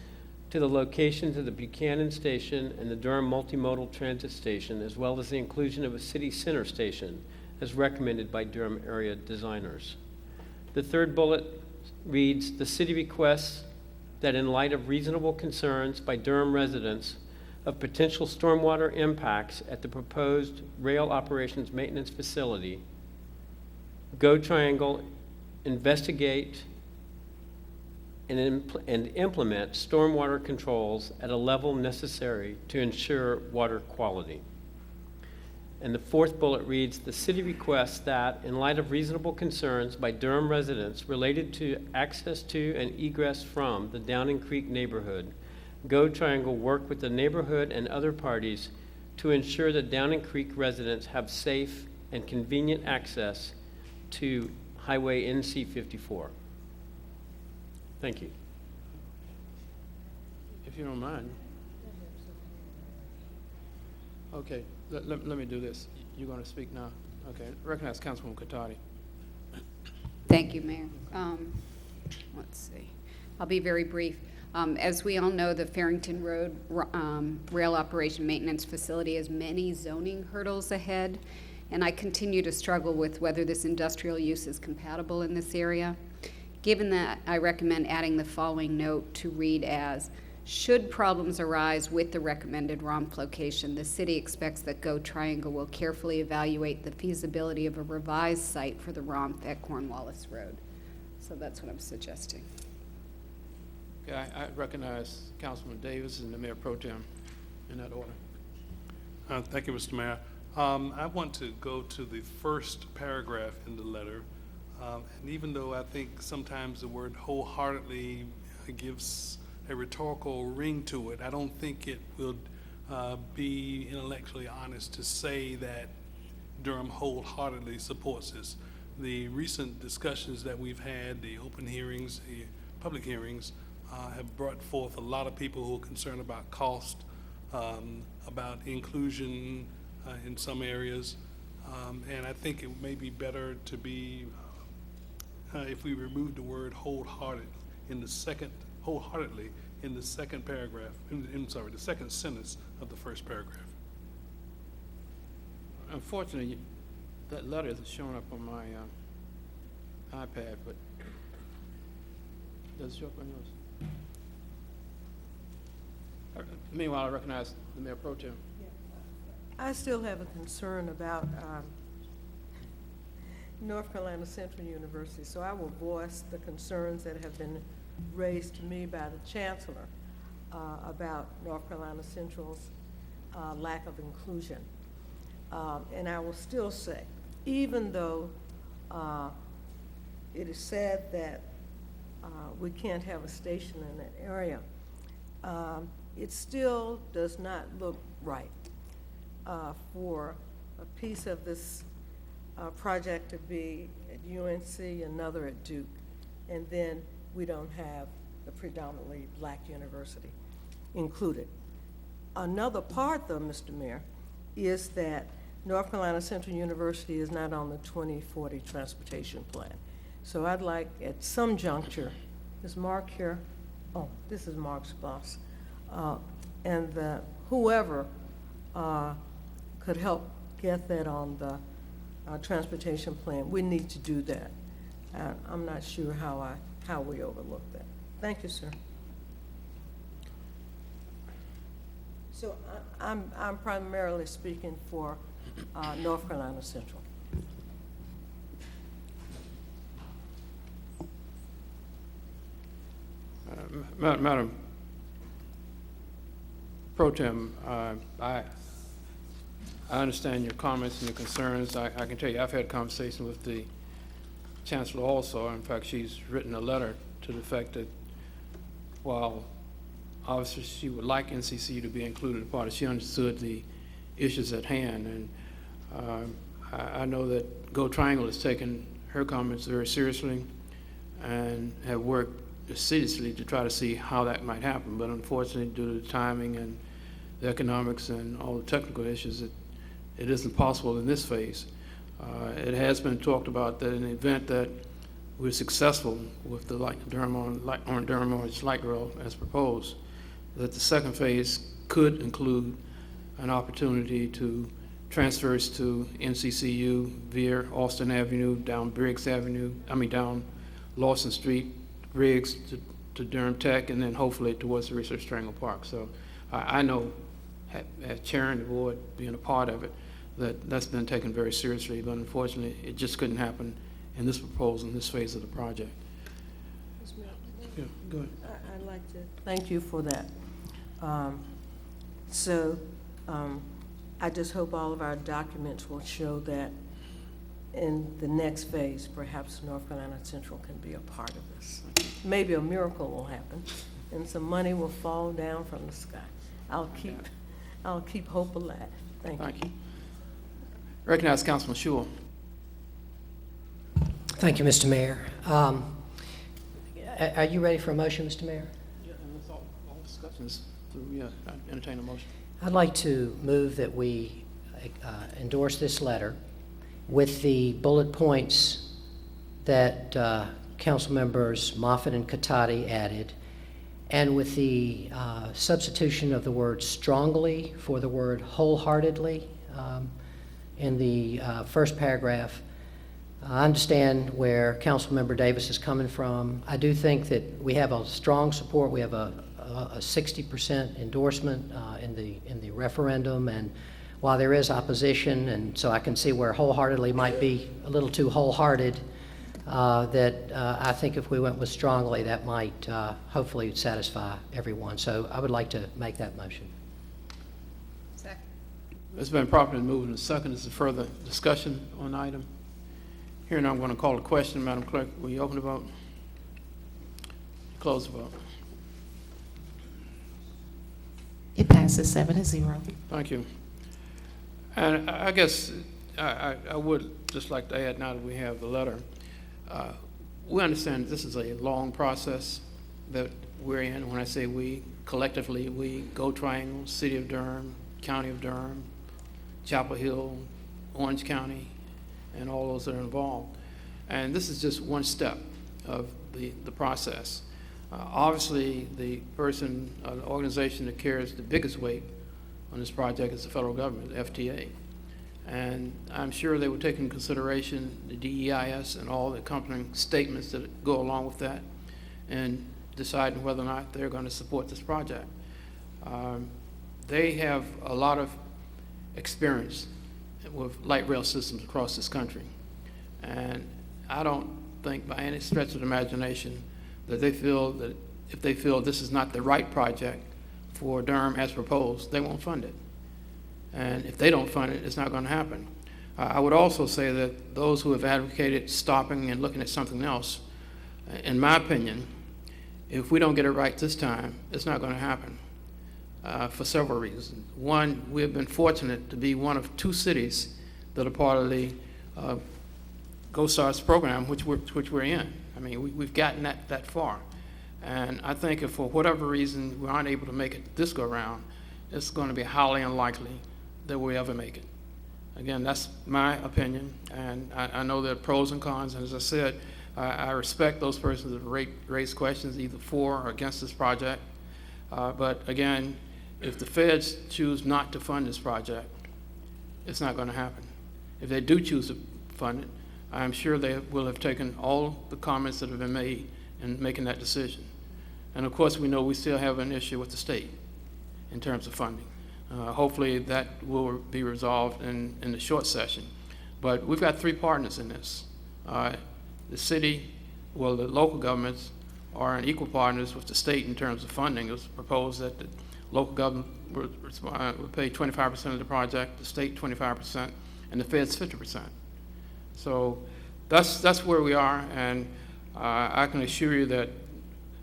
to the locations of the Buchanan Station and the Durham Multimodal Transit Station, as well as the inclusion of a city center station, as recommended by Durham area designers. The third bullet reads, the city requests that in light of reasonable concerns by Durham residents of potential stormwater impacts at the proposed rail operations maintenance facility, Go Triangle investigate and implement stormwater controls at a level necessary to ensure water quality. And the fourth bullet reads, the city requests that, in light of reasonable concerns by Durham residents related to access to and egress from the Downing Creek neighborhood, Go Triangle work with the neighborhood and other parties to ensure that Downing Creek residents have safe and convenient access to Highway NC 54. Thank you. If you don't mind. Okay, let me do this. You're going to speak now? Okay, recognize Councilwoman Katati. Thank you, Mayor. Let's see. I'll be very brief. As we all know, the Farrington Road Rail Operation Maintenance Facility has many zoning hurdles ahead, and I continue to struggle with whether this industrial use is compatible in this area. Given that, I recommend adding the following note to read as, should problems arise with the recommended ROMF location, the city expects that Go Triangle will carefully evaluate the feasibility of a revised site for the ROMF at Cornwallis Road. So that's what I'm suggesting. Okay, I recognize Councilman Davis and the Mayor Pro Tem in that order. Thank you, Mr. Mayor. I want to go to the first paragraph in the letter. And even though I think sometimes the word wholeheartedly gives a rhetorical ring to it, I don't think it will be intellectually honest to say that Durham wholeheartedly supports this. The recent discussions that we've had, the open hearings, the public hearings, have brought forth a lot of people who are concerned about cost, about inclusion in some areas, and I think it may be better to be if we remove the word wholeheartedly in the second paragraph, the second sentence of the first paragraph. Unfortunately, that letter isn't showing up on my iPad, but does it show up on yours? Meanwhile, I recognize the Mayor Pro Tem. I still have a concern about North Carolina Central University, so I will voice the concerns that have been raised to me by the Chancellor about North Carolina Central's lack of inclusion. And I will still say, even though it is said that we can't have a station in that area, it still does not look right for a piece of this project to be at UNC, another at Duke, and then we don't have the predominantly black university included. Another part, though, Mr. Mayor, is that North Carolina Central University is not on the 2040 transportation plan. So I'd like, at some juncture, is Mark here? Oh, this is Mark's boss. And whoever could help get that on the transportation plan, we need to do that. I'm not sure how we overlook that. Thank you, sir. So I'm primarily speaking for North Carolina Central. Madam Pro Tem, I understand your comments and your concerns. I can tell you I've had conversation with the Chancellor also. In fact, she's written a letter to the effect that while obviously she would like NCCU to be included in part, she understood the issues at hand. And I know that Go Triangle has taken her comments very seriously and have worked assiduously to try to see how that might happen. But unfortunately, due to the timing and the economics and all the technical issues, it isn't possible in this phase. It has been talked about that in the event that we're successful with the Durham Orange Light Rail as proposed, that the second phase could include an opportunity to transfers to NCCU via Austin Avenue, down Briggs Avenue, down Lawson Street, Briggs to Durham Tech, and then hopefully towards the Research Triangle Park. So I know, as chairing the board, being a part of it, that's been taken very seriously, but unfortunately, it just couldn't happen in this proposal, in this phase of the project. Yeah, go ahead. I'd like to thank you for that. I just hope all of our documents will show that in the next phase, perhaps North Carolina Central can be a part of this. Maybe a miracle will happen, and some money will fall down from the sky. I'll keep hope alive. Thank you. Recognize Councilman Schewel. Thank you, Mr. Mayor. Are you ready for a motion, Mr. Mayor? Yeah, and that's all discussions through, yeah, I entertain a motion. I'd like to move that we endorse this letter with the bullet points that Council members Moffitt and Katati added, and with the substitution of the word strongly for the word wholeheartedly in the first paragraph. I understand where Councilmember Davis is coming from. I do think that we have a strong support. We have a 60% endorsement in the referendum, and while there is opposition, and so I can see where wholeheartedly might be a little too wholehearted, that I think if we went with strongly, that might hopefully satisfy everyone. So I would like to make that motion. Second. It's been properly moved and second. Is there further discussion on the item? Here now I'm going to call a question. Madam Clerk, will you open the vote? Close the vote. It passes 7-0. Thank you. And I guess I would just like to add, now that we have the letter, we understand this is a long process that we're in. When I say we, collectively, we, Go Triangle, City of Durham, County of Durham, Chapel Hill, Orange County, and all those that are involved. And this is just one step of the process. Obviously, the person, the organization that carries the biggest weight on this project is the federal government, the FTA. And I'm sure they will take into consideration the DEIS and all the accompanying statements that go along with that and deciding whether or not they're going to support this project. They have a lot of experience with light rail systems across this country. And I don't think by any stretch of the imagination that they feel that if they feel this is not the right project for Durham as proposed, they won't fund it. And if they don't fund it, it's not going to happen. I would also say that those who have advocated stopping and looking at something else, in my opinion, if we don't get it right this time, it's not going to happen for several reasons. One, we have been fortunate to be one of two cities that are part of the GoStarts program, which we're in. I mean, we've gotten that far. And I think if for whatever reason we aren't able to make it this go around, it's going to be highly unlikely that we ever make it. Again, that's my opinion, and I know there are pros and cons, and as I said, I respect those persons that raise questions either for or against this project. But again, if the feds choose not to fund this project, it's not going to happen. If they do choose to fund it, I'm sure they will have taken all the comments that have been made in making that decision. And of course, we know we still have an issue with the state in terms of funding. Hopefully that will be resolved in the short session. But we've got three partners in this. The city, well, the local governments are in equal partners with the state in terms of funding. It was proposed that the local government would pay 25% of the project, the state 25%, and the feds 50%. So that's where we are, and I can assure you that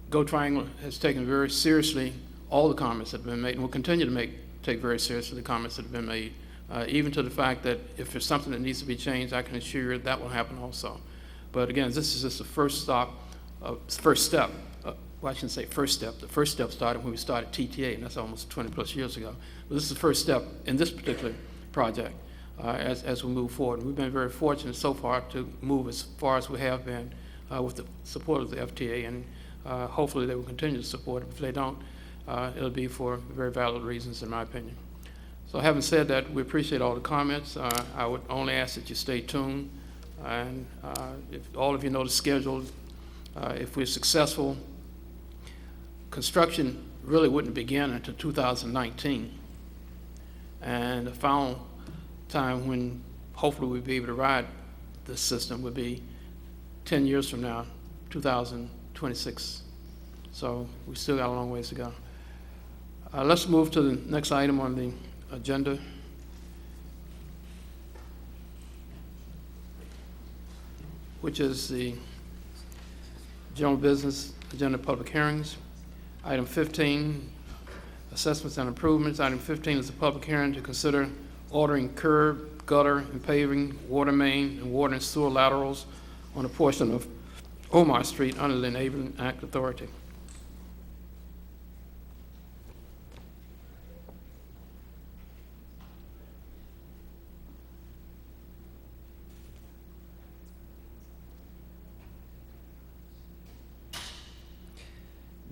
Go Triangle has taken very seriously all the comments that have been made, and will continue to take very seriously the comments that have been made, even to the fact that if there's something that needs to be changed, I can assure you that will happen also. But again, this is just the first step. Well, I shouldn't say first step. The first step started when we started TTA, and that's almost 20 plus years ago. But this is the first step in this particular project as we move forward. We've been very fortunate so far to move as far as we have been with the support of the FTA, and hopefully they will continue to support it. If they don't, it'll be for very valid reasons, in my opinion. So having said that, we appreciate all the comments. I would only ask that you stay tuned, and if all of you know the schedule, if we're successful, construction really wouldn't begin until 2019. And the final time when hopefully we'll be able to ride this system would be 10 years from now, 2026. So we still got a long ways to go. Let's move to the next item on the agenda. Which is the general business agenda public hearings. Item 15, assessments and improvements. Item 15 is a public hearing to consider ordering curb, gutter, and paving, water main, and water and sewer laterals on a portion of Omar Street under the Enabling Act authority.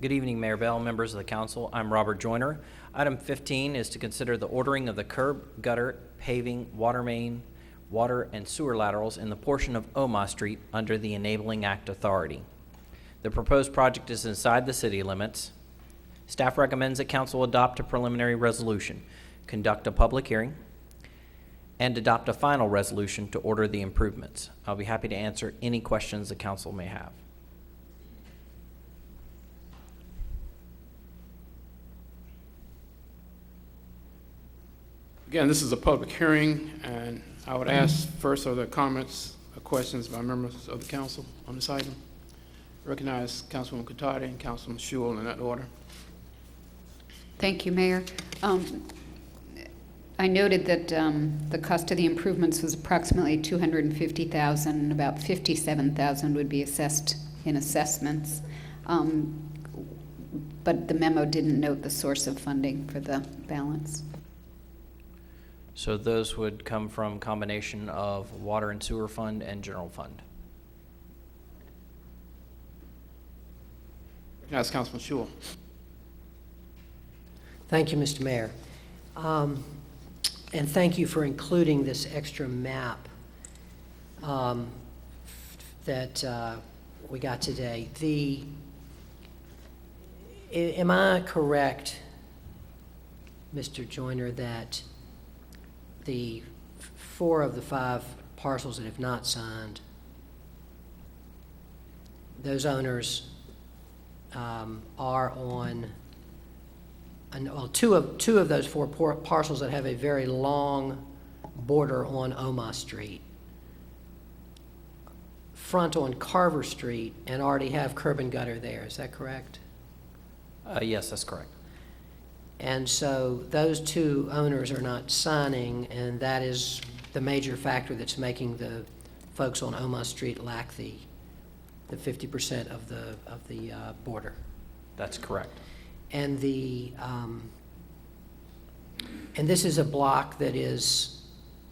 Good evening, Mayor Bell, members of the council. I'm Robert Joyner. Item 15 is to consider the ordering of the curb, gutter, paving, water main, water and sewer laterals in the portion of Omah Street under the Enabling Act authority. The proposed project is inside the city limits. Staff recommends that council adopt a preliminary resolution, conduct a public hearing, and adopt a final resolution to order the improvements. I'll be happy to answer any questions the council may have. Again, this is a public hearing, and I would ask first, are there comments or questions by members of the council on this item? Recognize Councilwoman Catotti and Councilman Schewel in that order. Thank you, Mayor. I noted that the cost of the improvements was approximately $250,000, and about $57,000 would be assessed in assessments. But the memo didn't note the source of funding for the balance. So those would come from combination of water and sewer fund and general fund. Recognize Councilman Schewel. Thank you, Mr. Mayor. And thank you for including this extra map that we got today. Am I correct, Mr. Joyner, that the 4 of the 5 parcels that have not signed, those owners are on, well, two of those 4 parcels that have a very long border on Omah Street, front on Carver Street, and already have curb and gutter there. Is that correct? Yes, that's correct. And so those 2 owners are not signing, and that is the major factor that's making the folks on Omah Street lack the 50% of the border. That's correct. And the And this is a block that is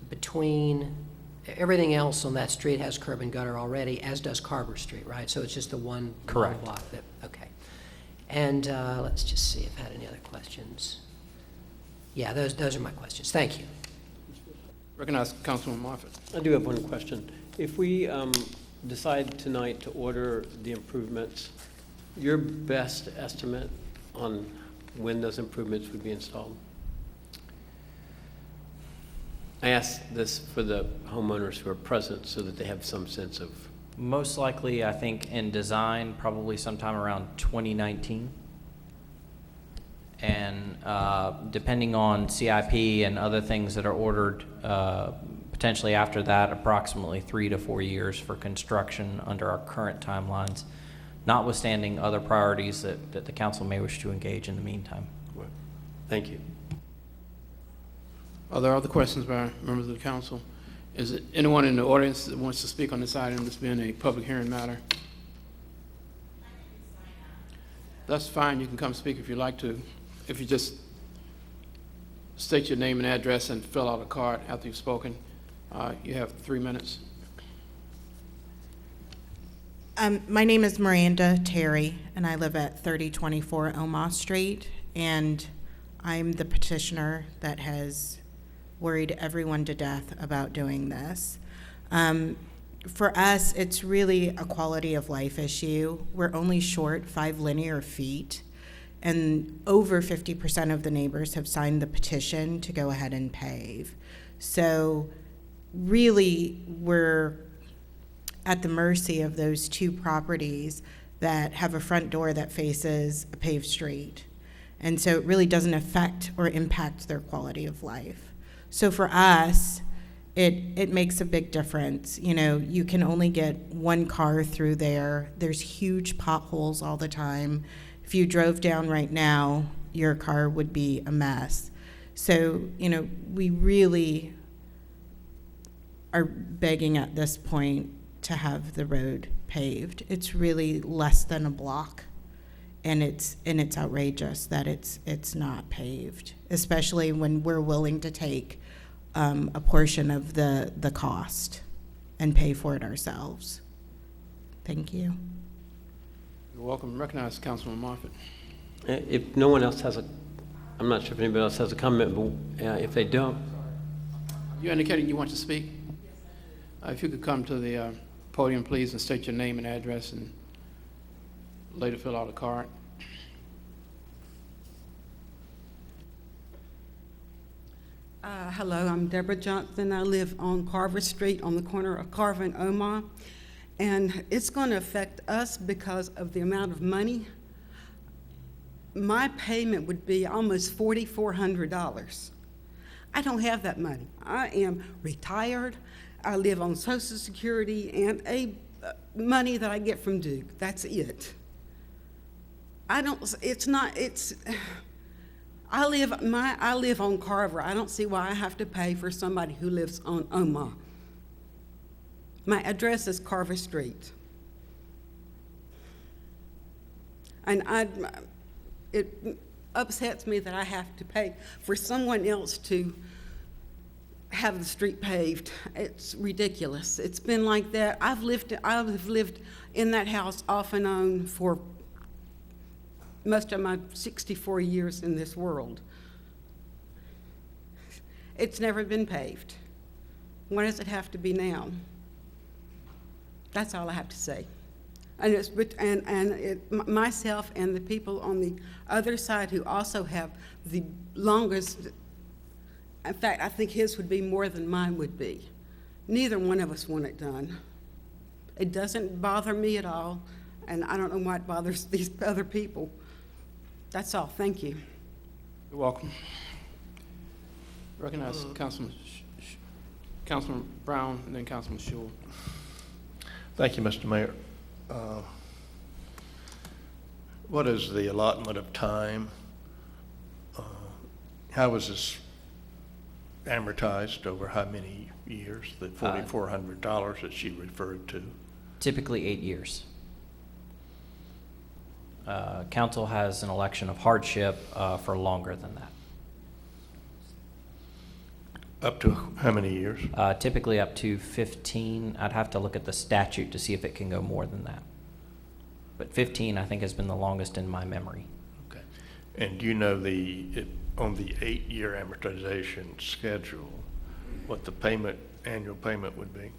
between, everything else on that street has curb and gutter already, as does Carver Street, right? So it's just the one long Correct. block that, okay. And let's just see if I had any other questions. Yeah, those are my questions. Thank you. Recognize Councilman Moffitt. I do have one question. If we decide tonight to order the improvements, your best estimate on when those improvements would be installed? I ask this for the homeowners who are present so that they have some sense of. Most likely, I think in design, probably sometime around 2019. And depending on CIP and other things that are ordered, potentially after that, approximately 3 to 4 years for construction under our current timelines, notwithstanding other priorities that the council may wish to engage in the meantime. Thank you. Are there other questions by members of the council? Is it anyone in the audience that wants to speak on this item, this being a public hearing matter? That's fine. You can come speak if you'd like to. If you just state your name and address and fill out a card after you've spoken, you have 3 minutes. My name is Miranda Terry, and I live at 3024 Omagh Street, and I'm the petitioner that has worried everyone to death about doing this. For us, it's really a quality of life issue. We're only short 5 linear feet, and over 50% of the neighbors have signed the petition to go ahead and pave. So really, we're at the mercy of those 2 properties that have a front door that faces a paved street. And so it really doesn't affect or impact their quality of life. So for us, it makes a big difference. You know, you can only get 1 car through there. There's huge potholes all the time. If you drove down right now, your car would be a mess. So, you know, we really are begging at this point to have the road paved. It's really less than a block, and it's outrageous that it's not paved, especially when we're willing to take a portion of the cost and pay for it ourselves. Thank you. You're welcome. Recognize Councilman Moffitt. If no one else has I'm not sure if anybody else has a comment, but if they don't. You indicating you want to speak? If you could come to the podium, please, and state your name and address, and later fill out a card. Hello, I'm Deborah Johnson. I live on Carver Street on the corner of Carver and Omagh. And it's going to affect us because of the amount of money. My payment would be almost $4,400. I don't have that money. I am retired. I live on Social Security and money that I get from Duke. That's it. I live on Carver. I don't see why I have to pay for somebody who lives on Omagh. My address is Carver Street. And it upsets me that I have to pay for someone else to have the street paved. It's ridiculous. It's been like that. I've lived in that house off and on for most of my 64 years in this world. It's never been paved. Why does it have to be now? That's all I have to say. And myself and the people on the other side who also have the longest, in fact, I think his would be more than mine would be. Neither one of us want it done. It doesn't bother me at all, and I don't know why it bothers these other people. That's all. Thank you. You're welcome. Recognize Councilman Brown and then Councilman Schewel. Thank you, Mr. Mayor. What is the allotment of time? How is this amortized over how many years, the $4,400 that she referred to? Typically 8 years. Council has an election of hardship for longer than that. Up to how many years? Typically up to 15. I'd have to look at the statute to see if it can go more than that. But 15, I think, has been the longest in my memory. Okay. And do you know on the 8-year amortization schedule, what the annual payment would be?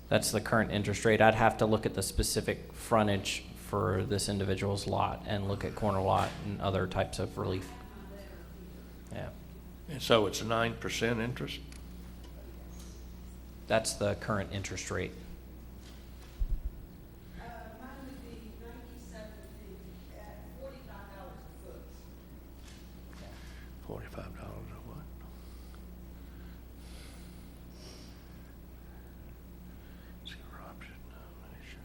That's the current interest rate. I'd have to look at the specific frontage for this individual's lot and look at corner lot and other types of relief. Yeah. And so it's 9% interest? That's the current interest rate. $45 or what? Zero option nomination.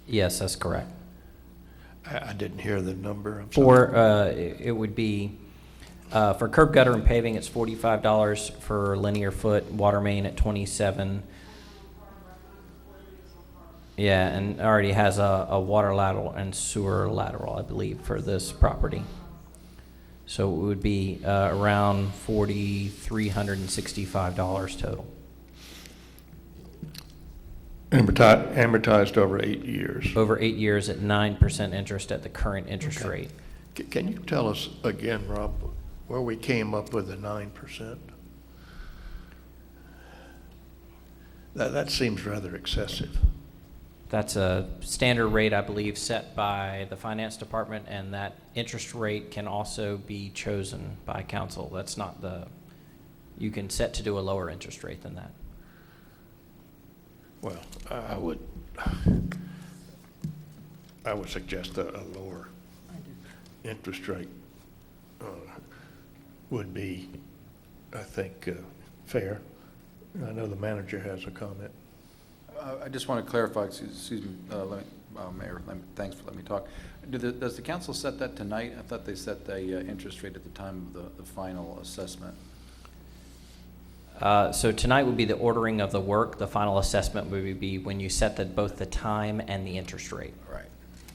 Yes, that's correct. I didn't hear the number. I'm For, sorry. it would be, for curb gutter and paving, it's $45 for linear foot, water main at 27. Yeah, and already has a water lateral and sewer lateral, I believe, for this property. So it would be around $4,365 total. Amortized over 8 years. Over 8 years at 9% interest at the current interest Okay. rate. Can you tell us again, Rob, where we came up with the 9%? That seems rather excessive. That's a standard rate, I believe, set by the finance department, and that interest rate can also be chosen by council. That's not you can set to do a lower interest rate than that. Well, I would suggest a lower interest rate would be, I think, fair. I know the manager has a comment. I just want to clarify, excuse me, Mayor, thanks for letting me talk. Does the council set that tonight? I thought they set the interest rate at the time of the final assessment. So tonight would be the ordering of the work. The final assessment would be when you set both the time and the interest rate. Right.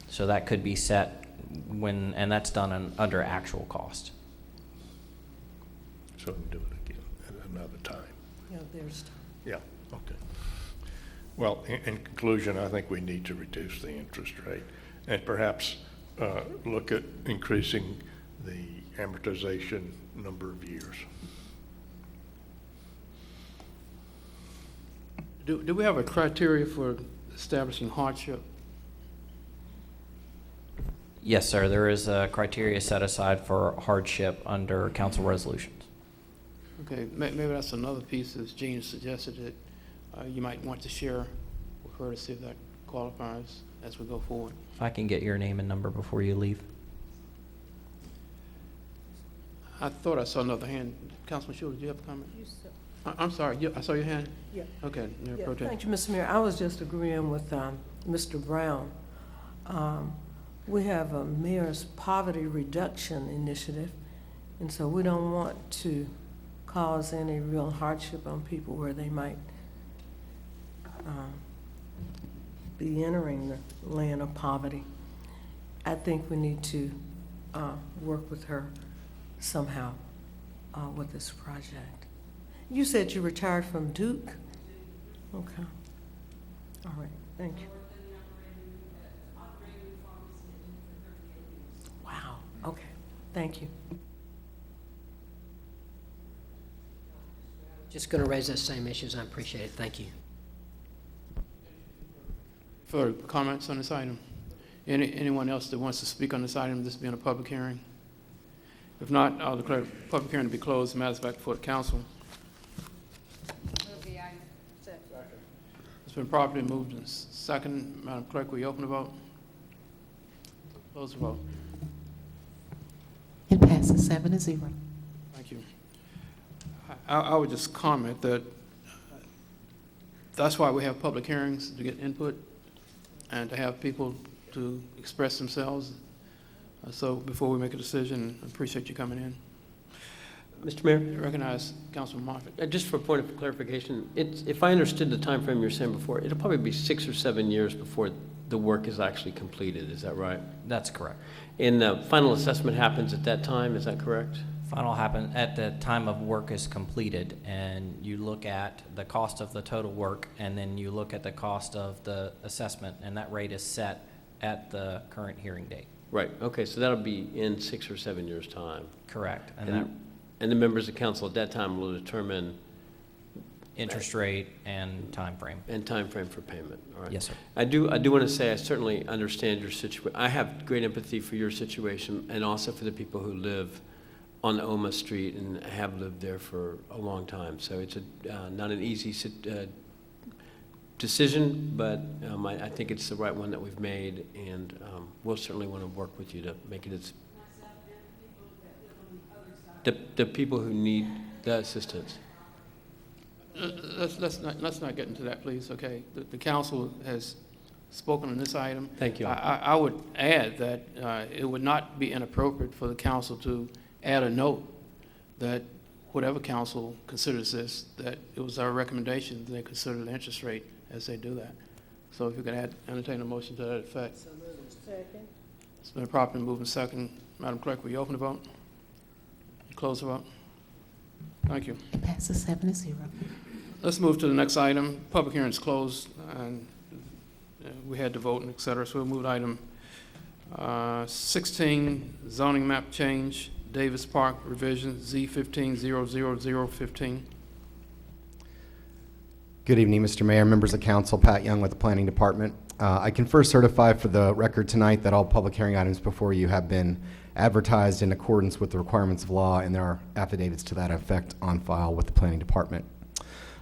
So that could be set and that's done under actual cost. So we'll do it again at another time. Yeah, there's time. Yeah, okay. Well, in conclusion, I think we need to reduce the interest rate and perhaps look at increasing the amortization number of years. Do we have a criteria for establishing hardship? Yes, sir. There is a criteria set aside for hardship under council resolutions. Okay, maybe that's another piece, as Gene suggested, that you might want to share with her to see if that qualifies as we go forward. If I can get your name and number before you leave. I thought I saw another hand. Councilman Schuler, did you have a comment? I'm sorry, I saw your hand? Yeah. Okay, Mayor Yeah, Pro Tem. thank you, Mr. Mayor. I was just agreeing with Mr. Brown. We have a mayor's poverty reduction initiative, and so we don't want to cause any real hardship on people where they might be entering the land of poverty. I think we need to work with her somehow with this project. You said you retired from Duke? Okay. All right, thank you. Wow, okay, thank you. Just going to raise those same issues. I appreciate it. Thank you. Further comments on this item? Anyone else that wants to speak on this item, this being a public hearing? If not, I'll declare the public hearing to be closed. Matters back before the council. It's been properly moved and second. Madam Clerk, will you open the vote? Close the vote. It passes 7-0. Thank you. I would just comment that that's why we have public hearings, to get input and to have people to express themselves. So before we make a decision, I appreciate you coming in. Mr. Mayor? I recognize Councilman Moffitt. Just for a point of clarification, if I understood the time frame you were saying before, it'll probably be 6 or 7 years before the work is actually completed, is that right? That's correct. And the final assessment happens at that time, is that correct? Final happen at the time of work is completed, and you look at the cost of the total work, and then you look at the cost of the assessment, and that rate is set at the current hearing date. Right, okay, so that'll be in 6 or 7 years' time. Correct. And the members of council at that time will determine interest rate and time frame. And time frame for payment, all right. Yes, sir. I do want to say I certainly understand your situation. I have great empathy for your situation and also for the people who live on Oma Street and have lived there for a long time. So it's not an easy decision, but I think it's the right one that we've made, and we'll certainly want to work with you to make it as the people who need the assistance. Let's not get into that, please, okay? The council has spoken on this item. Thank you. I would add that it would not be inappropriate for the council to add a note that whatever council considers this, that it was our recommendation that they consider the interest rate as they do that. So if you could entertain a motion to that effect. Second. It's been properly moved and second. Madam Clerk, will you open the vote? Close the vote. Thank you. It passes 7-0. Let's move to the next item. Public hearing is closed, and we had to vote and et cetera, so we'll move to item 16, zoning map change, Davis Park revision, Z15-00015. Good evening, Mr. Mayor, members of council, Pat Young with the Planning Department. I can first certify for the record tonight that all public hearing items before you have been advertised in accordance with the requirements of law, and there are affidavits to that effect on file with the Planning Department.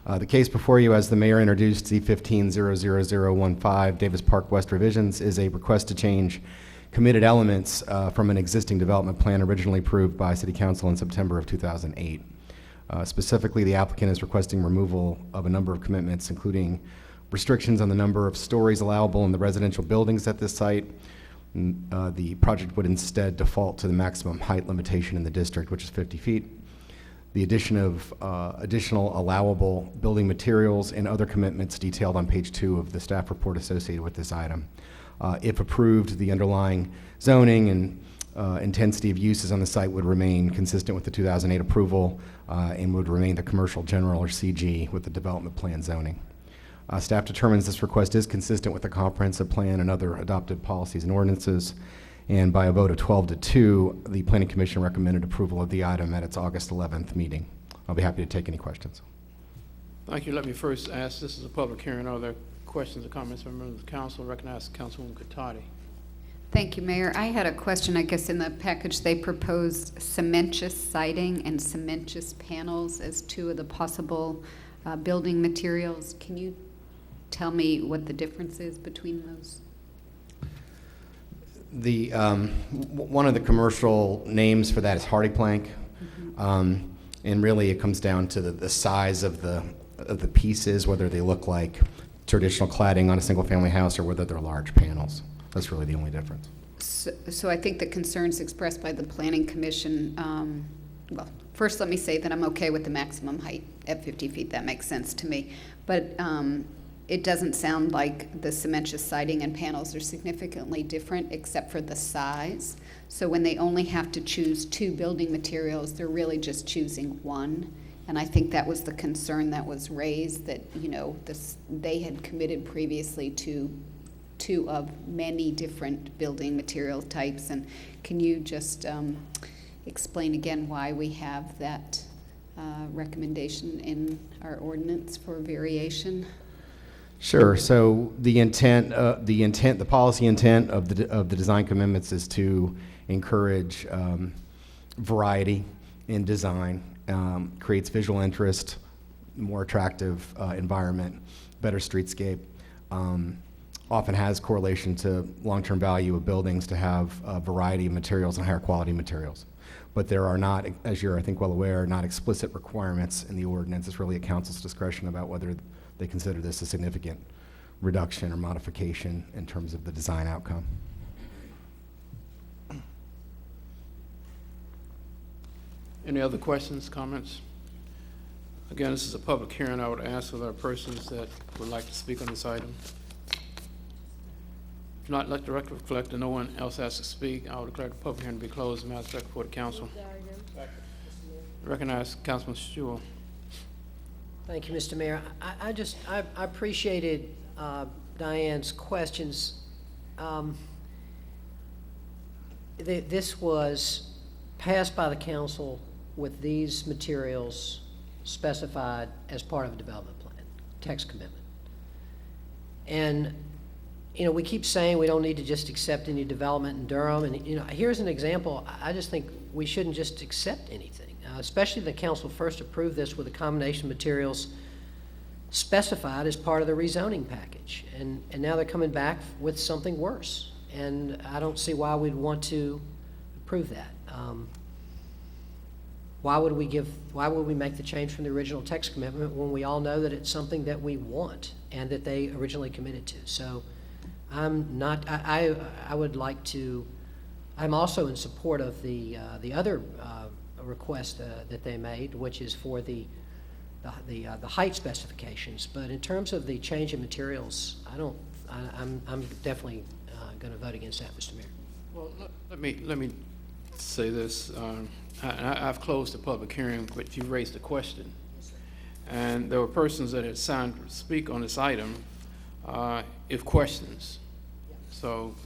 The case before you, as the mayor introduced, Z15-00015, Davis Park West revisions, is a request to change committed elements from an existing development plan originally approved by City Council in September of 2008. Specifically, the applicant is requesting removal of a number of commitments, including restrictions on the number of stories allowable in the residential buildings at this site. The project would instead default to the maximum height limitation in the district, which is 50 feet. The addition of additional allowable building materials and other commitments detailed on page 2 of the staff report associated with this item. If approved, the underlying zoning and intensity of uses on the site would remain consistent with the 2008 approval and would remain the commercial general or CG with the development plan zoning. Staff determines this request is consistent with the comprehensive plan and other adopted policies and ordinances, and by a vote of 12-2, the Planning Commission recommended approval of the item at its August 11th meeting. I'll be happy to take any questions. Thank you. Let me first ask, this is a public hearing. Are there questions or comments from members of the council? Recognize Councilwoman Catotti. Thank you, Mayor. I had a question. I guess in the package they proposed cementous siding and cementous panels as two of the possible building materials. Can you tell me what the difference is between those? The one of the commercial names for that is Hardy Plank, and really it comes down to the size of the pieces, whether they look like traditional cladding on a single-family house or whether they're large panels. That's really the only difference. So I think the concerns expressed by the Planning Commission, well, first let me say that I'm okay with the maximum height at 50 feet. That makes sense to me. But it doesn't sound like the cementous siding and panels are significantly different except for the size. So when they only have to choose two building materials, they're really just choosing one. And I think that was the concern that was raised, that, you know, they had committed previously to two of many different building material types. And can you just explain again why we have that recommendation in our ordinance for variation? Sure. So the policy intent of the design commitments is to encourage variety in design, creates visual interest, more attractive environment, better streetscape. Often has correlation to long-term value of buildings to have a variety of materials and higher quality materials. But there are not, as you're I think well aware, not explicit requirements in the ordinance. It's really a council's discretion about whether they consider this a significant reduction or modification in terms of the design outcome. Any other questions, comments? Again, this is a public hearing. I would ask if there are persons that would like to speak on this item. If not, let the record reflect that no one else has to speak. I will declare the public hearing to be closed. Madam Secretary, before the council. Recognize Councilman Stewart. Thank you, Mr. Mayor. I appreciated Diane's questions. This was passed by the council with these materials specified as part of a development plan, text commitment. And, you know, we keep saying we don't need to just accept any development in Durham. And, you know, here's an example. I just think we shouldn't just accept anything, especially the council first approved this with a combination of materials specified as part of the rezoning package. And now they're coming back with something worse. And I don't see why we'd want to approve that. Why would we make the change from the original text commitment when we all know that it's something that we want and that they originally committed to? So I would like to, I'm also in support of the other request that they made, which is for the height specifications. But in terms of the change in materials, I'm definitely going to vote against that, Mr. Mayor. Well, let me say this. I've closed the public hearing, but you raised a question. And there were persons that had signed to speak on this item if questions. So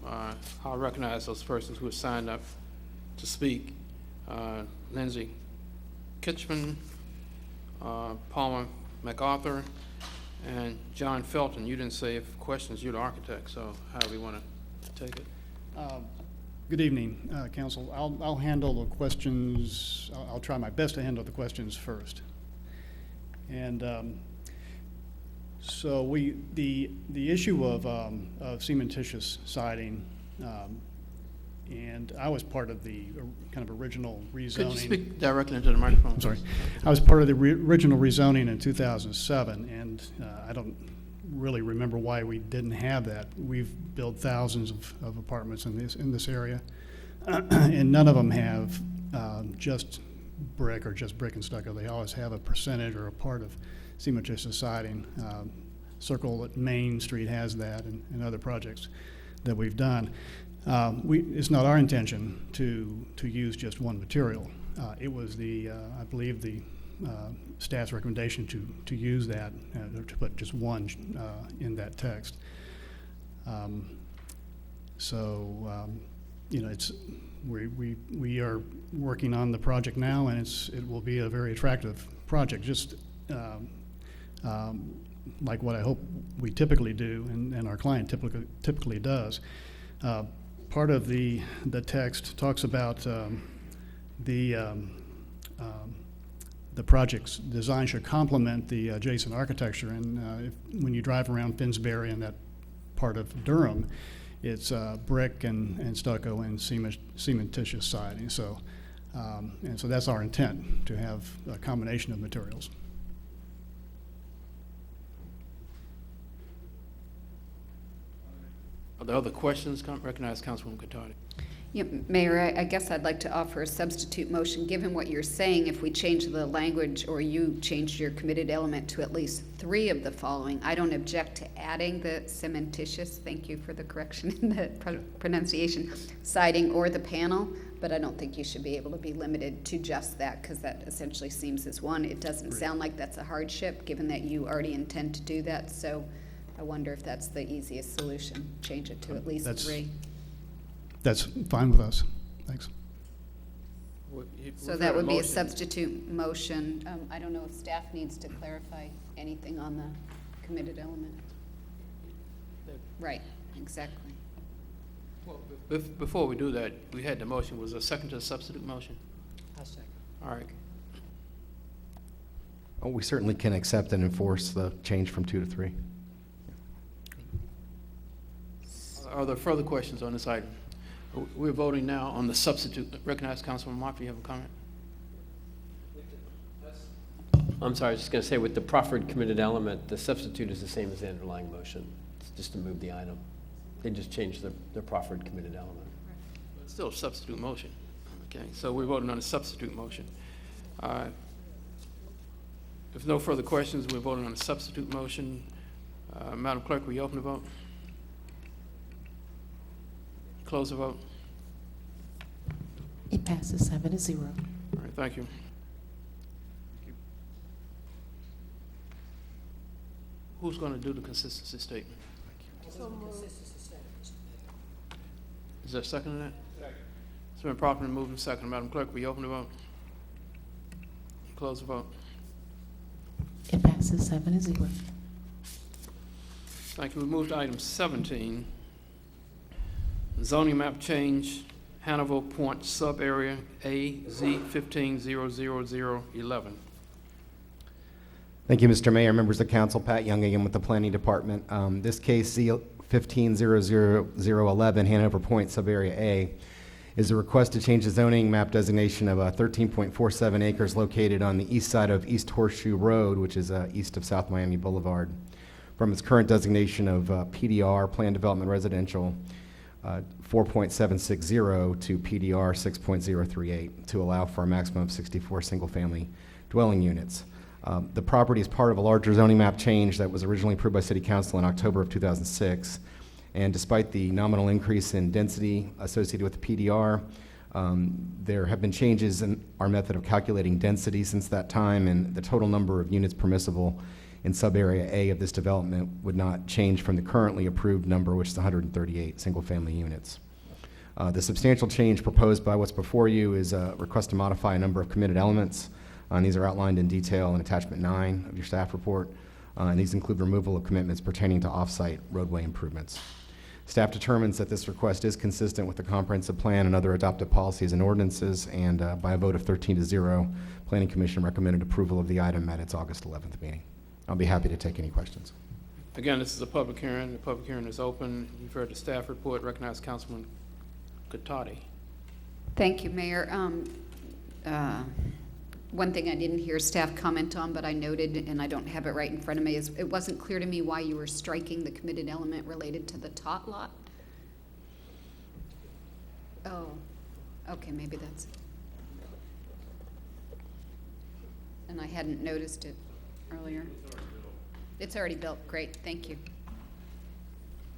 I'll recognize those persons who have signed up to speak. Lindsay Kitchman, Palmer MacArthur, and John Felton. You didn't say if questions, you're the architect, so how do we want to take it? Good evening, Council. I'll handle the questions. I'll try my best to handle the questions first. And so the issue of cementitious siding, and I was part of the kind of original rezoning. Could you speak directly into the microphone? I'm sorry. I was part of the original rezoning in 2007, and I don't really remember why we didn't have that. We've built thousands of apartments in this area, and none of them have just brick or just brick and stucco. They always have a percentage or a part of cementitious siding. Circle at Main Street has that, and other projects that we've done. It's not our intention to use just one material. It was I believe the staff's recommendation to use that, to put just one in that text. You know, we are working on the project now, and it will be a very attractive project, just like what I hope we typically do, and our client typically does. Part of the text talks about the project's design should complement the adjacent architecture, and when you drive around Finsbury and that part of Durham, it's brick and stucco and cementitious siding. So, and so that's our intent, to have a combination of materials. Are there other questions? Recognize Councilwoman Catotti. Yeah, Mayor, I guess I'd like to offer a substitute motion. Given what you're saying, if we change the language, or you changed your committed element to at least 3 of the following, I don't object to adding the cementitious, thank you for the correction in the pronunciation, siding or the panel, but I don't think you should be able to be limited to just that, because that essentially seems as one. It doesn't sound like that's a hardship, given that you already intend to do that, so I wonder if that's the easiest solution, change it to at least 3. That's fine with us. Thanks. So that would be a substitute motion. I don't know if staff needs to clarify anything on the committed element. Right, exactly. Well, before we do that, we had the motion. Was there a second to the substitute motion? I second. All right. Oh, we certainly can accept and enforce the change from 2 to 3. Are there further questions on this item? We're voting now on the substitute. Recognize Councilman Moffitt. You have a comment? I'm sorry, I was just going to say, with the proffered committed element, the substitute is the same as the underlying motion. It's just to move the item. They just changed the proffered committed element. It's still a substitute motion. Okay, so we're voting on a substitute motion. If no further questions, we're voting on a substitute motion. Madam Clerk, will you open the vote? Close the vote. It passes 7-0. All right, thank you. Who's going to do the consistency statement? Is there a second to that? Second. It's been properly moved and second. Madam Clerk, will you open the vote? Close the vote. It passes 7-0. Thank you. We move to item 17. Zoning map change, Hannibal Point sub-area AZ 15-00011. Thank you, Mr. Mayor, members of council. Pat Young again with the Planning Department. This case, Z 15-00011, Hanover Point Sub-Area A, is a request to change the zoning map designation of 13.47 acres located on the east side of East Horseshoe Road, which is east of South Miami Boulevard, from its current designation of PDR, Planned Development Residential, 4.760 to PDR 6.038 to allow for a maximum of 64 single-family dwelling units. The property is part of a larger zoning map change that was originally approved by City Council in October of 2006. And despite the nominal increase in density associated with the PDR, there have been changes in our method of calculating density since that time, and the total number of units permissible in sub-area A of this development would not change from the currently approved number, which is 138 single-family units. The substantial change proposed by what's before you is a request to modify a number of committed elements. These are outlined in detail in Attachment 9 of your staff report, and these include removal of commitments pertaining to off-site roadway improvements. Staff determines that this request is consistent with the comprehensive plan and other adopted policies and ordinances, and by a vote of 13-0, Planning Commission recommended approval of the item at its August 11th meeting. I'll be happy to take any questions. Again, this is a public hearing. The public hearing is open. You've heard the staff report. Recognize Councilman Catotti. Thank you, Mayor. One thing I didn't hear staff comment on, but I noted, and I don't have it right in front of me, is it wasn't clear to me why you were striking the committed element related to the tot lot. Oh, okay, maybe that's, and I hadn't noticed it earlier. It's already built. Great, thank you.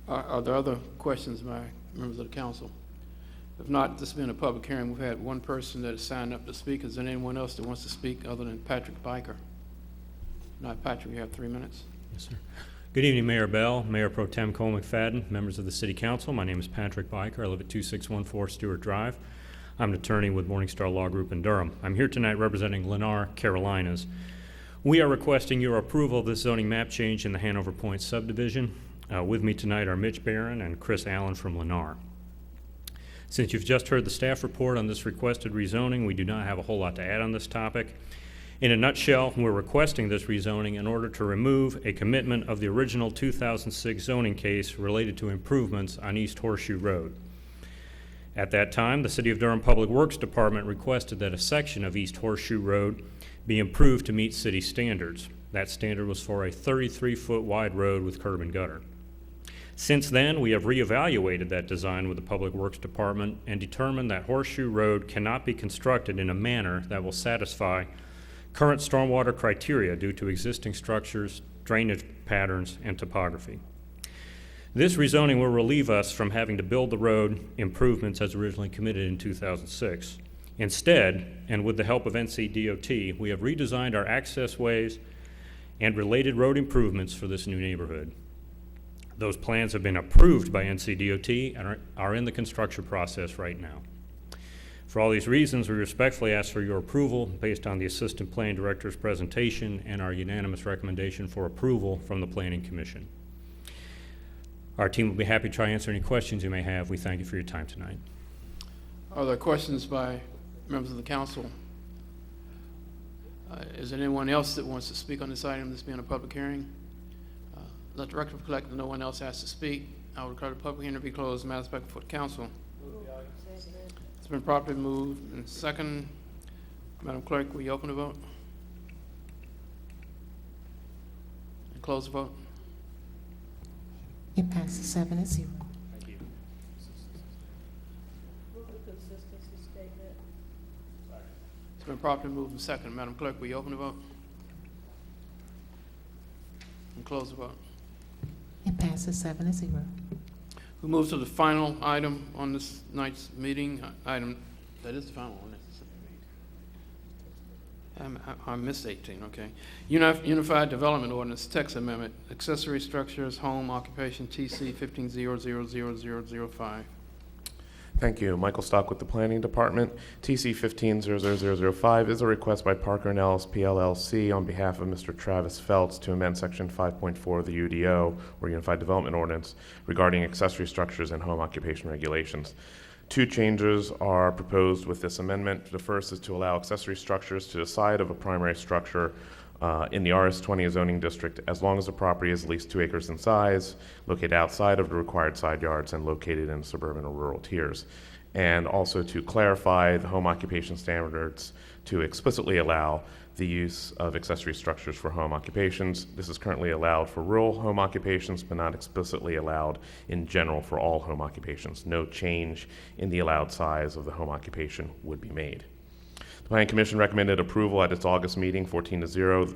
Are there other questions by members of the council? If not, this being a public hearing, we've had one person that has signed up to speak. Is there anyone else that wants to speak other than Patrick Biker? Not Patrick, you have 3 minutes. Yes, sir. Good evening, Mayor Bell, Mayor Pro Tem Cole McFadden, members of the City Council. My name is Patrick Biker. I live at 2614 Stewart Drive. I'm an attorney with Morningstar Law Group in Durham. I'm here tonight representing Lennar Carolinas. We are requesting your approval of this zoning map change in the Hanover Point subdivision. With me tonight are Mitch Barron and Chris Allen from Lennar. Since you've just heard the staff report on this requested rezoning, we do not have a whole lot to add on this topic. In a nutshell, we're requesting this rezoning in order to remove a commitment of the original 2006 zoning case related to improvements on East Horseshoe Road. At that time, the City of Durham Public Works Department requested that a section of East Horseshoe Road be improved to meet city standards. That standard was for a 33-foot wide road with curb and gutter. Since then, we have reevaluated that design with the Public Works Department and determined that Horseshoe Road cannot be constructed in a manner that will satisfy current stormwater criteria due to existing structures, drainage patterns, and topography. This rezoning will relieve us from having to build the road improvements as originally committed in 2006. Instead, and with the help of NCDOT, we have redesigned our access ways and related road improvements for this new neighborhood. Those plans have been approved by NCDOT and are in the construction process right now. For all these reasons, we respectfully ask for your approval based on the Assistant Planning Director's presentation and our unanimous recommendation for approval from the Planning Commission. Our team will be happy to try to answer any questions you may have. We thank you for your time tonight. Are there questions by members of the council? Is there anyone else that wants to speak on this item, this being a public hearing? Let the record reflect that no one else has to speak. I will declare the public hearing to be closed. Matters back before the council. It's been properly moved and second. Madam Clerk, will you open the vote? And close the vote. It passes 7-0. Thank you. Move the consistency statement. It's been properly moved and second. Madam Clerk, will you open the vote? And close the vote. It passes 7-0. We move to the final item on this night's meeting. That is the final one. I missed 18, okay. Unified Development Ordinance, text amendment, accessory structures, home occupation, TC 15000005. Thank you. Michael Stock with the Planning Department. TC 15000005 is a request by Parker and Ellis PLLC on behalf of Mr. Travis Feltz to amend Section 5.4 of the UDO, or Unified Development Ordinance, regarding accessory structures and home occupation regulations. Two changes are proposed with this amendment. The first is to allow accessory structures to the side of a primary structure in the RS20 zoning district as long as the property is at least 2 acres in size, located outside of the required side yards, and located in suburban or rural tiers. And also to clarify the home occupation standards to explicitly allow the use of accessory structures for home occupations. This is currently allowed for rural home occupations, but not explicitly allowed in general for all home occupations. No change in the allowed size of the home occupation would be made. The Planning Commission recommended approval at its August meeting, 14-0.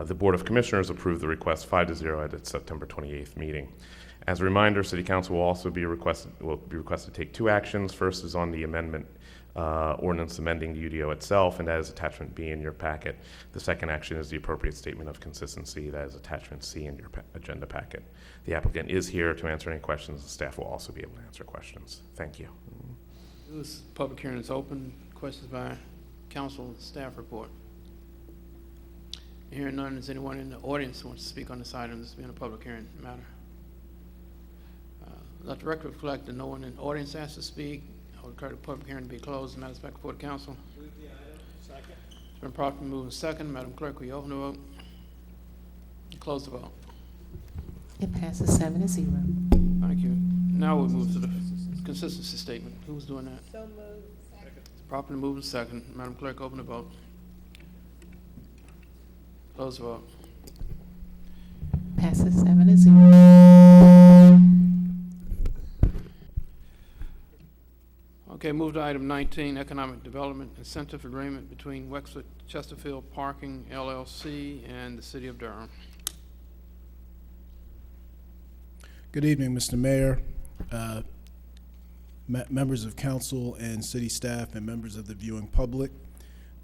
The Board of Commissioners approved the request 5-0 at its September 28th meeting. As a reminder, City Council will also be requested to take 2 actions. First is on the amendment ordinance amending the UDO itself, and that is attachment B in your packet. The second action is the appropriate statement of consistency. That is attachment C in your agenda packet. The applicant is here to answer any questions. The staff will also be able to answer questions. Thank you. This public hearing is open. Questions by council and staff report. Hearing none, is anyone in the audience who wants to speak on this item? This being a public hearing matter. Let the record reflect that no one in the audience asked to speak. I would declare the public hearing to be closed. Matters back before the council. Move the item. Second. It's been properly moved and second. Madam Clerk, will you open the vote? Close the vote. It passes 7-0. Thank you. Now we'll move to the consistency statement. Who's doing that? So moved. It's properly moved and second. Madam Clerk, open the vote. Close the vote. Passes 7-0. Okay, move to item 19, Economic Development Incentive Agreement between Wexford Chesterfield Parking LLC and the City of Durham. Good evening, Mr. Mayor, members of council and city staff, and members of the viewing public.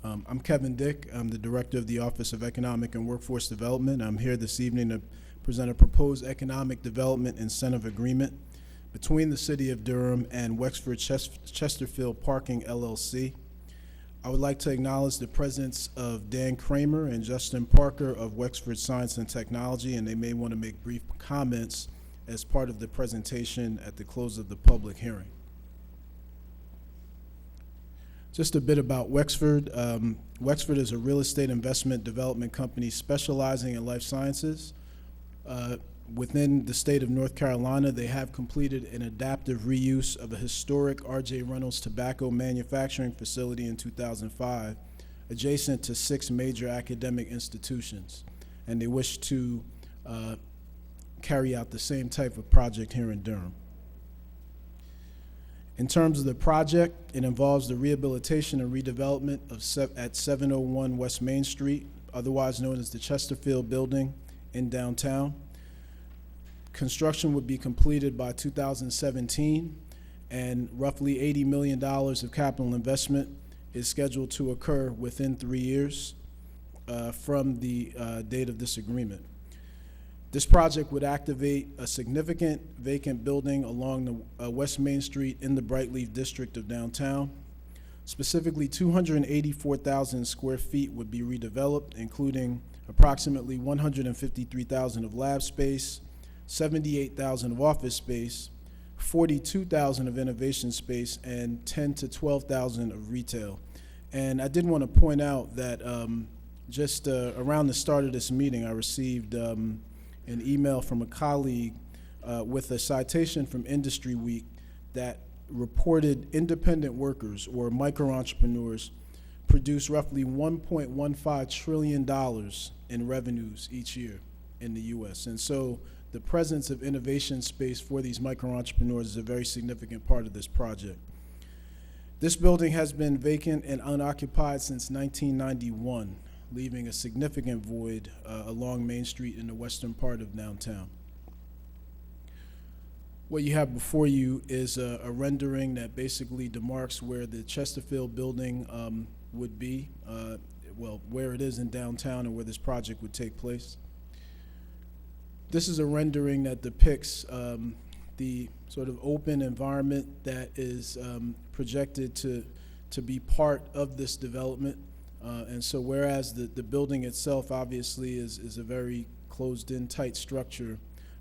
I'm Kevin Dick. I'm the Director of the Office of Economic and Workforce Development. I'm here this evening to present a proposed Economic Development Incentive Agreement between the City of Durham and Wexford Chesterfield Parking LLC. I would like to acknowledge the presence of Dan Kramer and Justin Parker of Wexford Science and Technology, and they may want to make brief comments as part of the presentation at the close of the public hearing. Just a bit about Wexford. Wexford is a real estate investment development company specializing in life sciences. Within the state of North Carolina, they have completed an adaptive reuse of a historic R.J. Reynolds tobacco manufacturing facility in 2005, adjacent to 6 major academic institutions, and they wish to carry out the same type of project here in Durham. In terms of the project, it involves the rehabilitation and redevelopment at 701 West Main Street, otherwise known as the Chesterfield Building in downtown. Construction would be completed by 2017, and roughly $80 million of capital investment is scheduled to occur within 3 years from the date of this agreement. This project would activate a significant vacant building along the West Main Street in the Brightleaf district of downtown. Specifically, 284,000 square feet would be redeveloped, including approximately 153,000 of lab space, 78,000 of office space, 42,000 of innovation space, and 10 to 12,000 of retail. And I did want to point out that just around the start of this meeting, I received an email from a colleague with a citation from Industry Week that reported independent workers or micro-entrepreneurs produce roughly $1.15 trillion in revenues each year in the U.S. And so the presence of innovation space for these micro-entrepreneurs is a very significant part of this project. This building has been vacant and unoccupied since 1991, leaving a significant void along Main Street in the western part of downtown. What you have before you is a rendering that basically demarks where the Chesterfield building would be, well, where it is in downtown and where this project would take place. This is a rendering that depicts the sort of open environment that is projected to be part of this development. And so whereas the building itself obviously is a very closed-in, tight structure,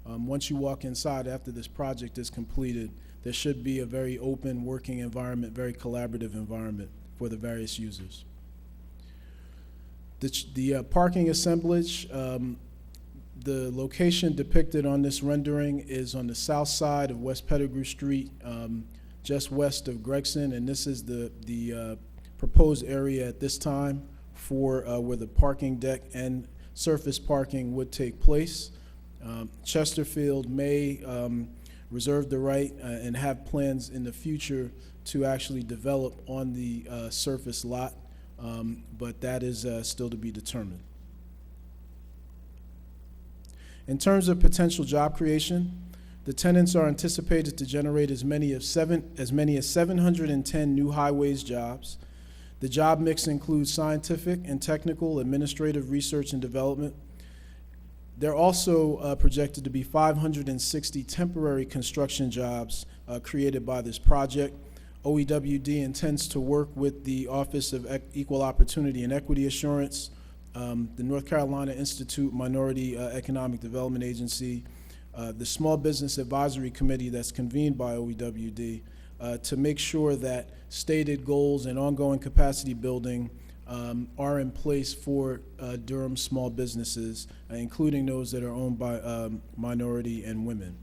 once you walk inside after this project is completed, there should be a very open working environment, very collaborative environment for the various users. The parking assemblage, the location depicted on this rendering is on the south side of West Pettigrew Street, just west of Gregson, and this is the proposed area at this time for where the parking deck and surface parking would take place. Chesterfield may reserve the right and have plans in the future to actually develop on the surface lot, but that is still to be determined. In terms of potential job creation, the tenants are anticipated to generate as many as 710 new highways jobs. The job mix includes scientific and technical, administrative research and development. There are also projected to be 560 temporary construction jobs created by this project. OEWD intends to work with the Office of Equal Opportunity and Equity Assurance, the North Carolina Institute Minority Economic Development Agency, the Small Business Advisory Committee that's convened by OEWD, to make sure that stated goals and ongoing capacity building are in place for Durham small businesses, including those that are owned by minority and women.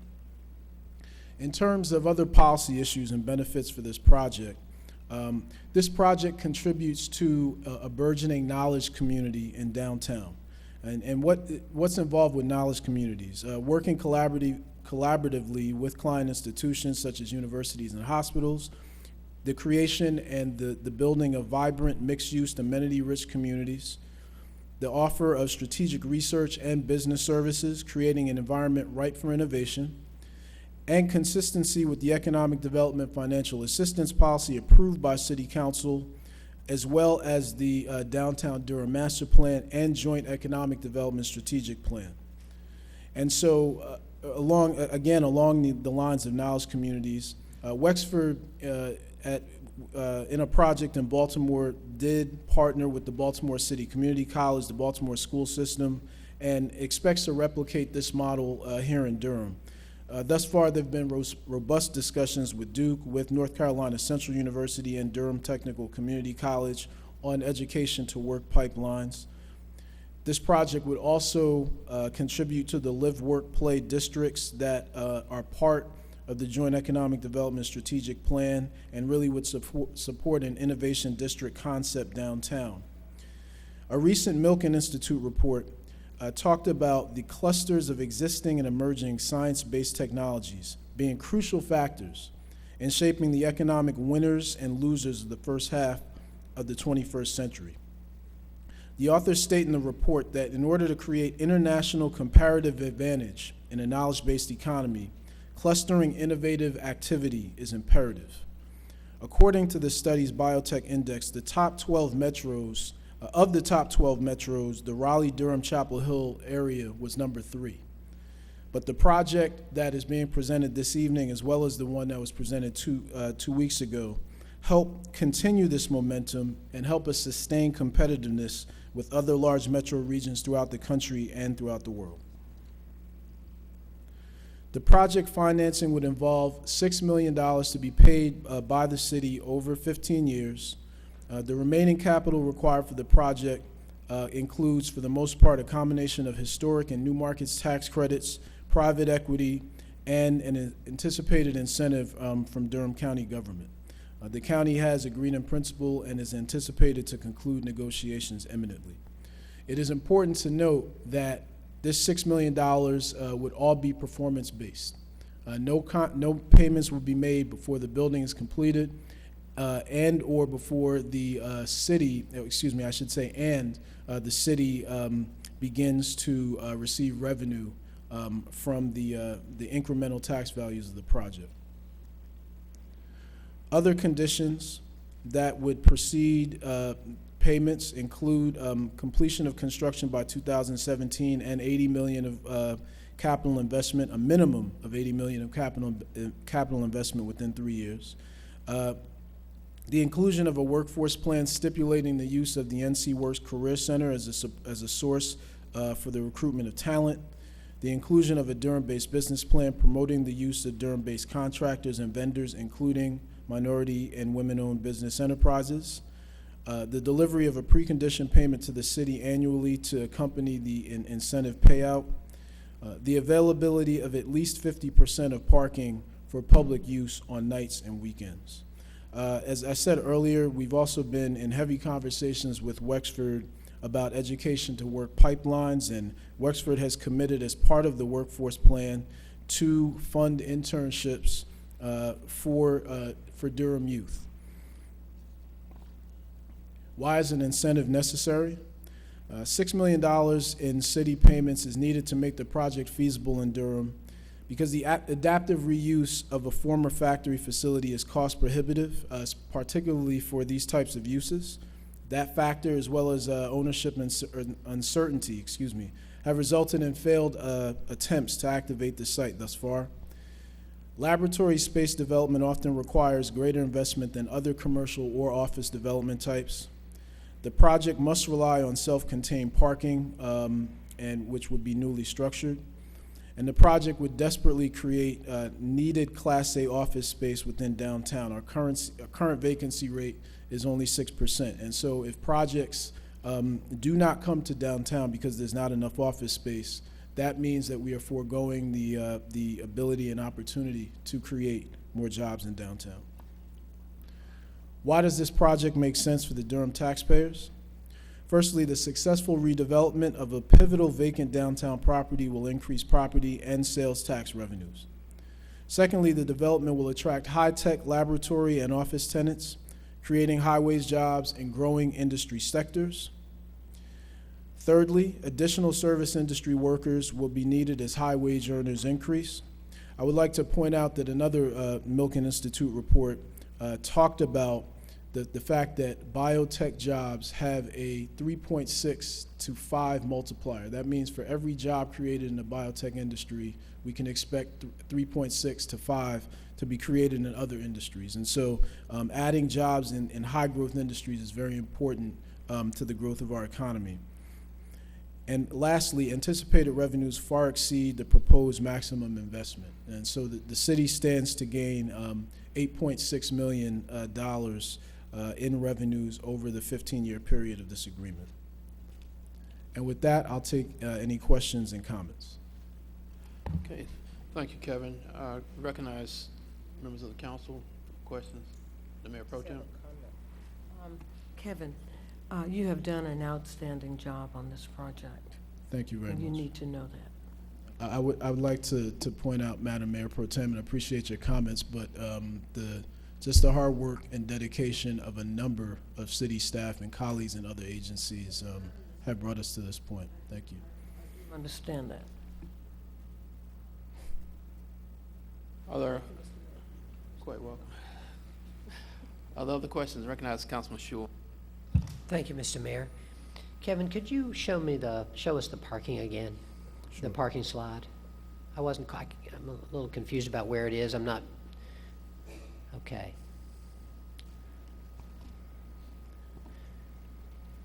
In terms of other policy issues and benefits for this project contributes to a burgeoning knowledge community in downtown. And what's involved with knowledge communities? Working collaboratively with client institutions such as universities and hospitals, the creation and the building of vibrant, mixed-use, amenity-rich communities, the offer of strategic research and business services, creating an environment ripe for innovation, and consistency with the economic development financial assistance policy approved by City Council, as well as the Downtown Durham Master Plan and Joint Economic Development Strategic Plan. And so, along the lines of knowledge communities, Wexford, in a project in Baltimore, did partner with the Baltimore City Community College, the Baltimore school system, and expects to replicate this model here in Durham. Thus far, there have been robust discussions with Duke, with North Carolina Central University, and Durham Technical Community College on education to work pipelines. This project would also contribute to the live, work, play districts that are part of the Joint Economic Development Strategic Plan and really would support an innovation district concept downtown. A recent Milken Institute report talked about the clusters of existing and emerging science-based technologies being crucial factors in shaping the economic winners and losers of the first half of the 21st century. The authors state in the report that in order to create international comparative advantage in a knowledge-based economy, clustering innovative activity is imperative. According to the study's Biotech Index, the top 12 metros, the Raleigh-Durham-Chapel Hill area was number 3. But the project that is being presented this evening, as well as the one that was presented 2 weeks ago, help continue this momentum and help us sustain competitiveness with other large metro regions throughout the country and throughout the world. The project financing would involve $6 million to be paid by the city over 15 years. The remaining capital required for the project includes, for the most part, a combination of historic and new markets tax credits, private equity, and an anticipated incentive from Durham County government. The county has agreed in principle and is anticipated to conclude negotiations imminently. It is important to note that this $6 million would all be performance-based. No payments will be made before the building is completed and or before the city, the city begins to receive revenue from the incremental tax values of the project. Other conditions that would precede payments include completion of construction by 2017 and $80 million of capital investment, a minimum of $80 million of capital investment within 3 years. The inclusion of a workforce plan stipulating the use of the NC Works Career Center as a source for the recruitment of talent. The inclusion of a Durham-based business plan promoting the use of Durham-based contractors and vendors, including minority and women-owned business enterprises. The delivery of a precondition payment to the city annually to accompany the incentive payout. The availability of at least 50% of parking for public use on nights and weekends. As I said earlier, we've also been in heavy conversations with Wexford about education to work pipelines, and Wexford has committed as part of the workforce plan to fund internships for Durham youth. Why is an incentive necessary? $6 million in city payments is needed to make the project feasible in Durham because the adaptive reuse of a former factory facility is cost prohibitive, particularly for these types of uses. That factor, as well as ownership uncertainty, have resulted in failed attempts to activate the site thus far. Laboratory space development often requires greater investment than other commercial or office development types. The project must rely on self-contained parking, and which would be newly structured. And the project would desperately create needed Class A office space within downtown. Our current vacancy rate is only 6%. And so if projects do not come to downtown because there's not enough office space, that means that we are foregoing the ability and opportunity to create more jobs in downtown. Why does this project make sense for the Durham taxpayers? Firstly, the successful redevelopment of a pivotal vacant downtown property will increase property and sales tax revenues. Secondly, the development will attract high-tech laboratory and office tenants, creating high-wage jobs in growing industry sectors. Thirdly, additional service industry workers will be needed as high-wage earners increase. I would like to point out that another Milken Institute report talked about the fact that biotech jobs have a 3.6 to 5 multiplier. That means for every job created in the biotech industry, we can expect 3.6 to 5 to be created in other industries. And so adding jobs in high growth industries is very important to the growth of our economy. And lastly, anticipated revenues far exceed the proposed maximum investment. And so the city stands to gain $8.6 million in revenues over the 15-year period of this agreement. And with that, I'll take any questions and comments. Okay, thank you, Kevin. Recognize members of the council for questions. The Mayor Pro Tem. Kevin, you have done an outstanding job on this project. Thank you very much. And you need to know that. I would like to point out, Madam Mayor Pro Tem, and appreciate your comments, but just the hard work and dedication of a number of city staff and colleagues and other agencies have brought us to this point. Thank you. I understand that. Are there, quite welcome. Are there other questions? Recognize Councilman Shule. Thank you, Mr. Mayor. Kevin, could you show us the parking again? Sure. The parking slide. I'm a little confused about where it is. I'm not, okay.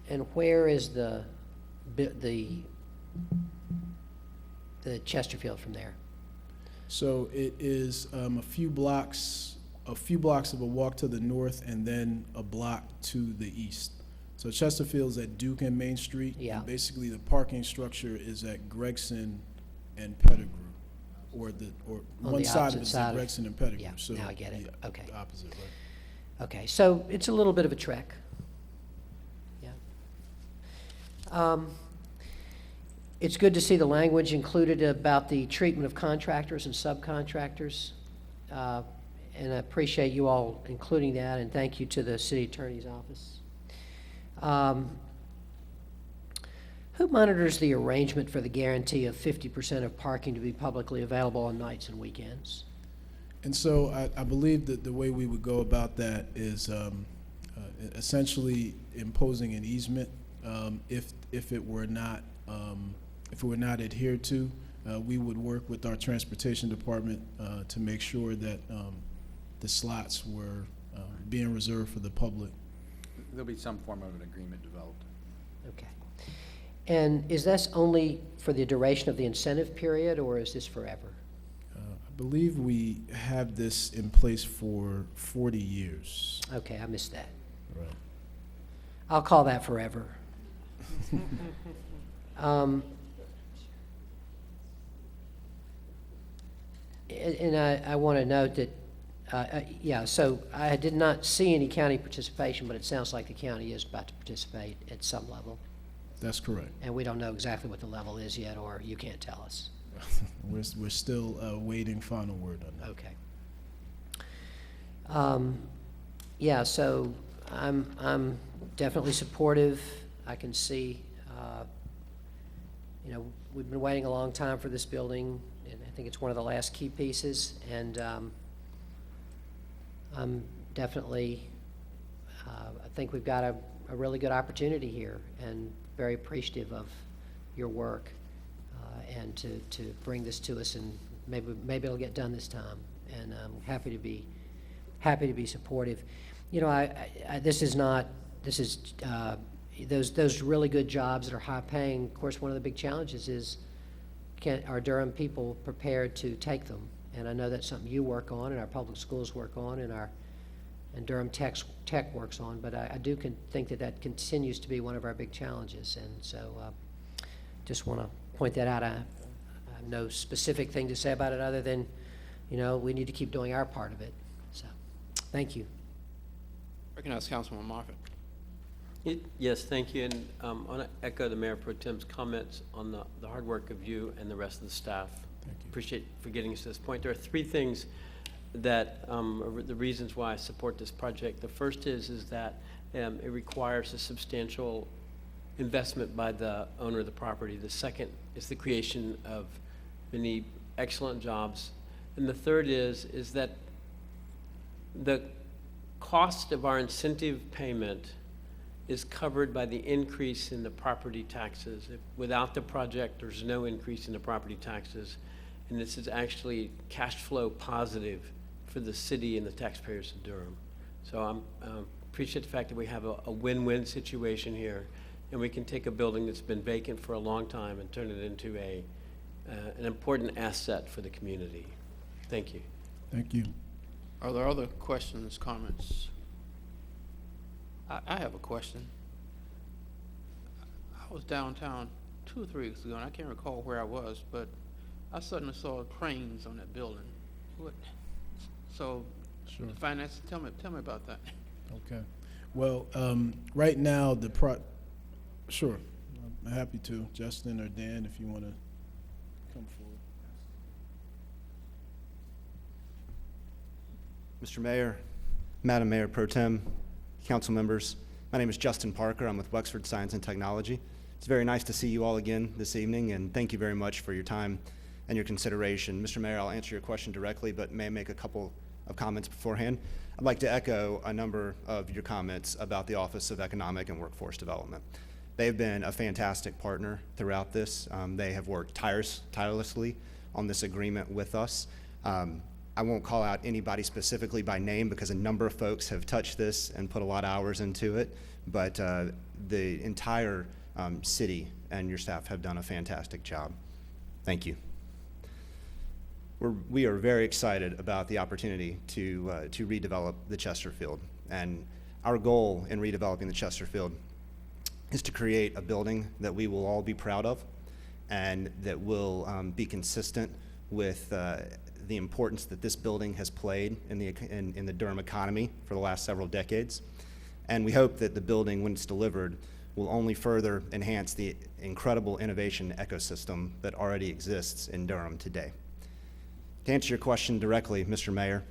And where is the Chesterfield from there? So it is a few blocks of a walk to the north and then a block to the east. So Chesterfield's at Duke and Main Street. Yeah. And basically, the parking structure is at Gregson and Pettigrew, or one side of it is at Gregson and Pettigrew. Yeah, so now I get it. Okay. The opposite, right? Okay, so it's a little bit of a trek. Yeah. It's good to see the language included about the treatment of contractors and subcontractors. And I appreciate you all including that, and thank you to the city attorney's office. Who monitors the arrangement for the guarantee of 50% of parking to be publicly available on nights and weekends? And so I believe that the way we would go about that is essentially imposing an easement. If it were not adhered to, we would work with our transportation department to make sure that the slots were being reserved for the public. There'll be some form of an agreement developed. Okay. And is this only for the duration of the incentive period, or is this forever? I believe we have this in place for 40 years. Okay, I missed that. Right. I'll call that forever. And I want to note that, so I did not see any county participation, but it sounds like the county is about to participate at some level. That's correct. And we don't know exactly what the level is yet, or you can't tell us. We're still waiting final word on that. Okay. So I'm definitely supportive. I can see, we've been waiting a long time for this building, and I think it's one of the last key pieces. And I'm definitely, I think we've got a really good opportunity here, and very appreciative of your work and to bring this to us, and maybe it'll get done this time. And I'm happy to be supportive. This is those really good jobs that are high paying. Of course, one of the big challenges is, are Durham people prepared to take them? And I know that's something you work on, and our public schools work on, and Durham Tech works on. But I do think that continues to be one of our big challenges. And so, just want to point that out. I have no specific thing to say about it other than, we need to keep doing our part of it. So, thank you. Recognize Councilman Moffitt. Yes, thank you, and I want to echo the Mayor Pro Tem's comments on the hard work of you and the rest of the staff. Thank you. Appreciate for getting us to this point. There are three things that are the reasons why I support this project. The first is that it requires a substantial investment by the owner of the property. The second is the creation of many excellent jobs, and the third is that the cost of our incentive payment is covered by the increase in the property taxes. Without the project, there's no increase in the property taxes, and this is actually cash flow positive for the city and the taxpayers of Durham. So I appreciate the fact that we have a win-win situation here, and we can take a building that's been vacant for a long time and turn it into an important asset for the community. Thank you. Thank you. Are there other questions, comments? I have a question. I was downtown 2 or 3 weeks ago, and I can't recall where I was, but I suddenly saw cranes on that building. So, Sure. finance, tell me about that. Okay. Well, right now, sure, I'm happy to. Justin or Dan, if you want to come forward. Mr. Mayor, Madam Mayor Pro Tem, council members, my name is Justin Parker. I'm with Wexford Science and Technology. It's very nice to see you all again this evening, and thank you very much for your time and your consideration. Mr. Mayor, I'll answer your question directly, but may I make a couple of comments beforehand? I'd like to echo a number of your comments about the Office of Economic and Workforce Development. They've been a fantastic partner throughout this. They have worked tirelessly on this agreement with us. I won't call out anybody specifically by name because a number of folks have touched this and put a lot of hours into it, but the entire city and your staff have done a fantastic job. Thank you. We are very excited about the opportunity to redevelop the Chesterfield, and our goal in redeveloping the Chesterfield is to create a building that we will all be proud of and that will be consistent with the importance that this building has played in the Durham economy for the last several decades. And we hope that the building, when it's delivered, will only further enhance the incredible innovation ecosystem that already exists in Durham today. To answer your question directly, Mr. Mayor,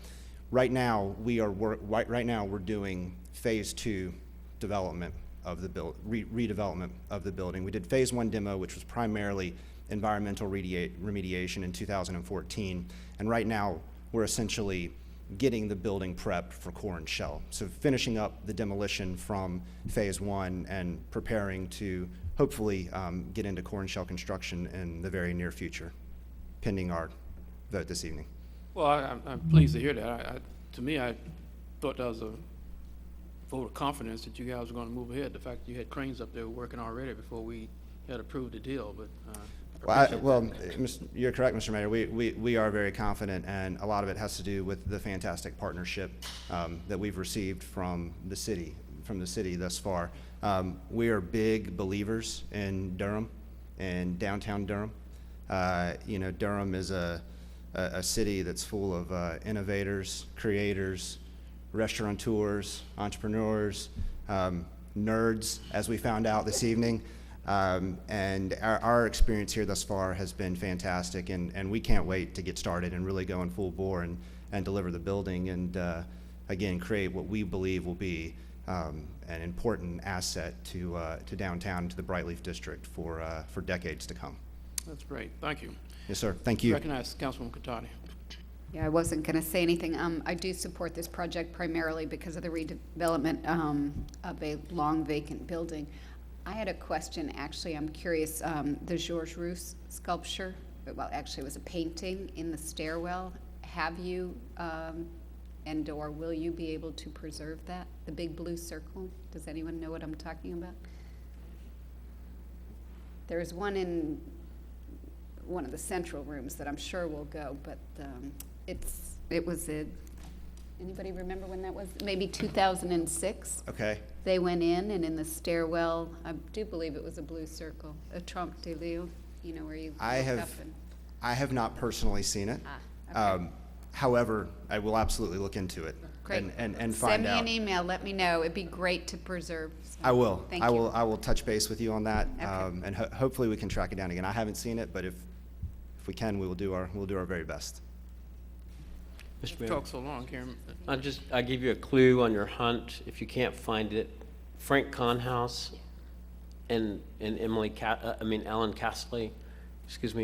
right now we're doing phase 2 development of the redevelopment of the building. We did phase 1 demo, which was primarily environmental remediation in 2014, and right now we're essentially getting the building prepped for core and shell. So finishing up the demolition from phase 1 and preparing to hopefully get into core and shell construction in the very near future, pending our vote this evening. Well, I'm pleased to hear that. To me, I thought that was a vote of confidence that you guys were going to move ahead. The fact that you had cranes up there working already before we had approved the deal, but. You're correct, Mr. Mayor. We are very confident, and a lot of it has to do with the fantastic partnership that we've received from the city thus far. We are big believers in Durham and downtown Durham. Durham is a city that's full of innovators, creators, restaurateurs, entrepreneurs, nerds, as we found out this evening. And our experience here thus far has been fantastic, and we can't wait to get started and really go in full bore and deliver the building and, again, create what we believe will be an important asset to downtown, to the Brightleaf District for decades to come. That's great. Thank you. Yes, sir. Thank you. Recognize Councilwoman Catotti. Yeah, I wasn't going to say anything. I do support this project primarily because of the redevelopment of a long vacant building. I had a question, actually. I'm curious. The Georges Rousse sculpture, well, actually it was a painting in the stairwell. Have you and/or will you be able to preserve that? The big blue circle? Does anyone know what I'm talking about? There's one in one of the central rooms that I'm sure will go, but anybody remember when that was? Maybe 2006? Okay. They went in, and in the stairwell, I do believe it was a blue circle, a tronc de lieu, where you look up and... I have not personally seen it. Okay. However, I will absolutely look into it Great. and find out. Send me an email, let me know. It'd be great to preserve. So, I will. Thank I you. will. I will touch base with you on that, Okay. and hopefully we can track it down again. I haven't seen it, but if we can, we'll do our very best. Mr. Mayor, Talk so long, Karen. I'll give you a clue on your hunt. If you can't find it, Frank Conhouse and Ellen Castley,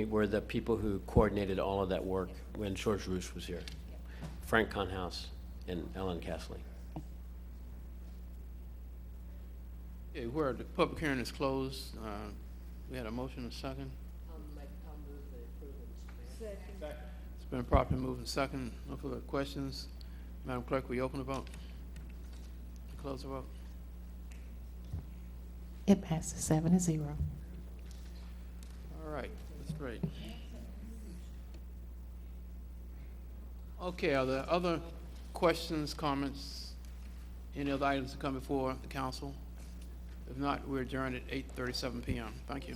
were the people who coordinated all of that work when Georges Rousse was here. Frank Conhouse and Ellen Castley. Okay, where the public hearing is closed, we had a motion and a second. It's been properly moved and second. No further questions. Madam Clerk, will you open the vote? Close the vote. It passes 7-0. All right, that's great. Okay, are there other questions, comments, any other items to come before the council? If not, we're adjourned at 8:37 p.m. Thank you.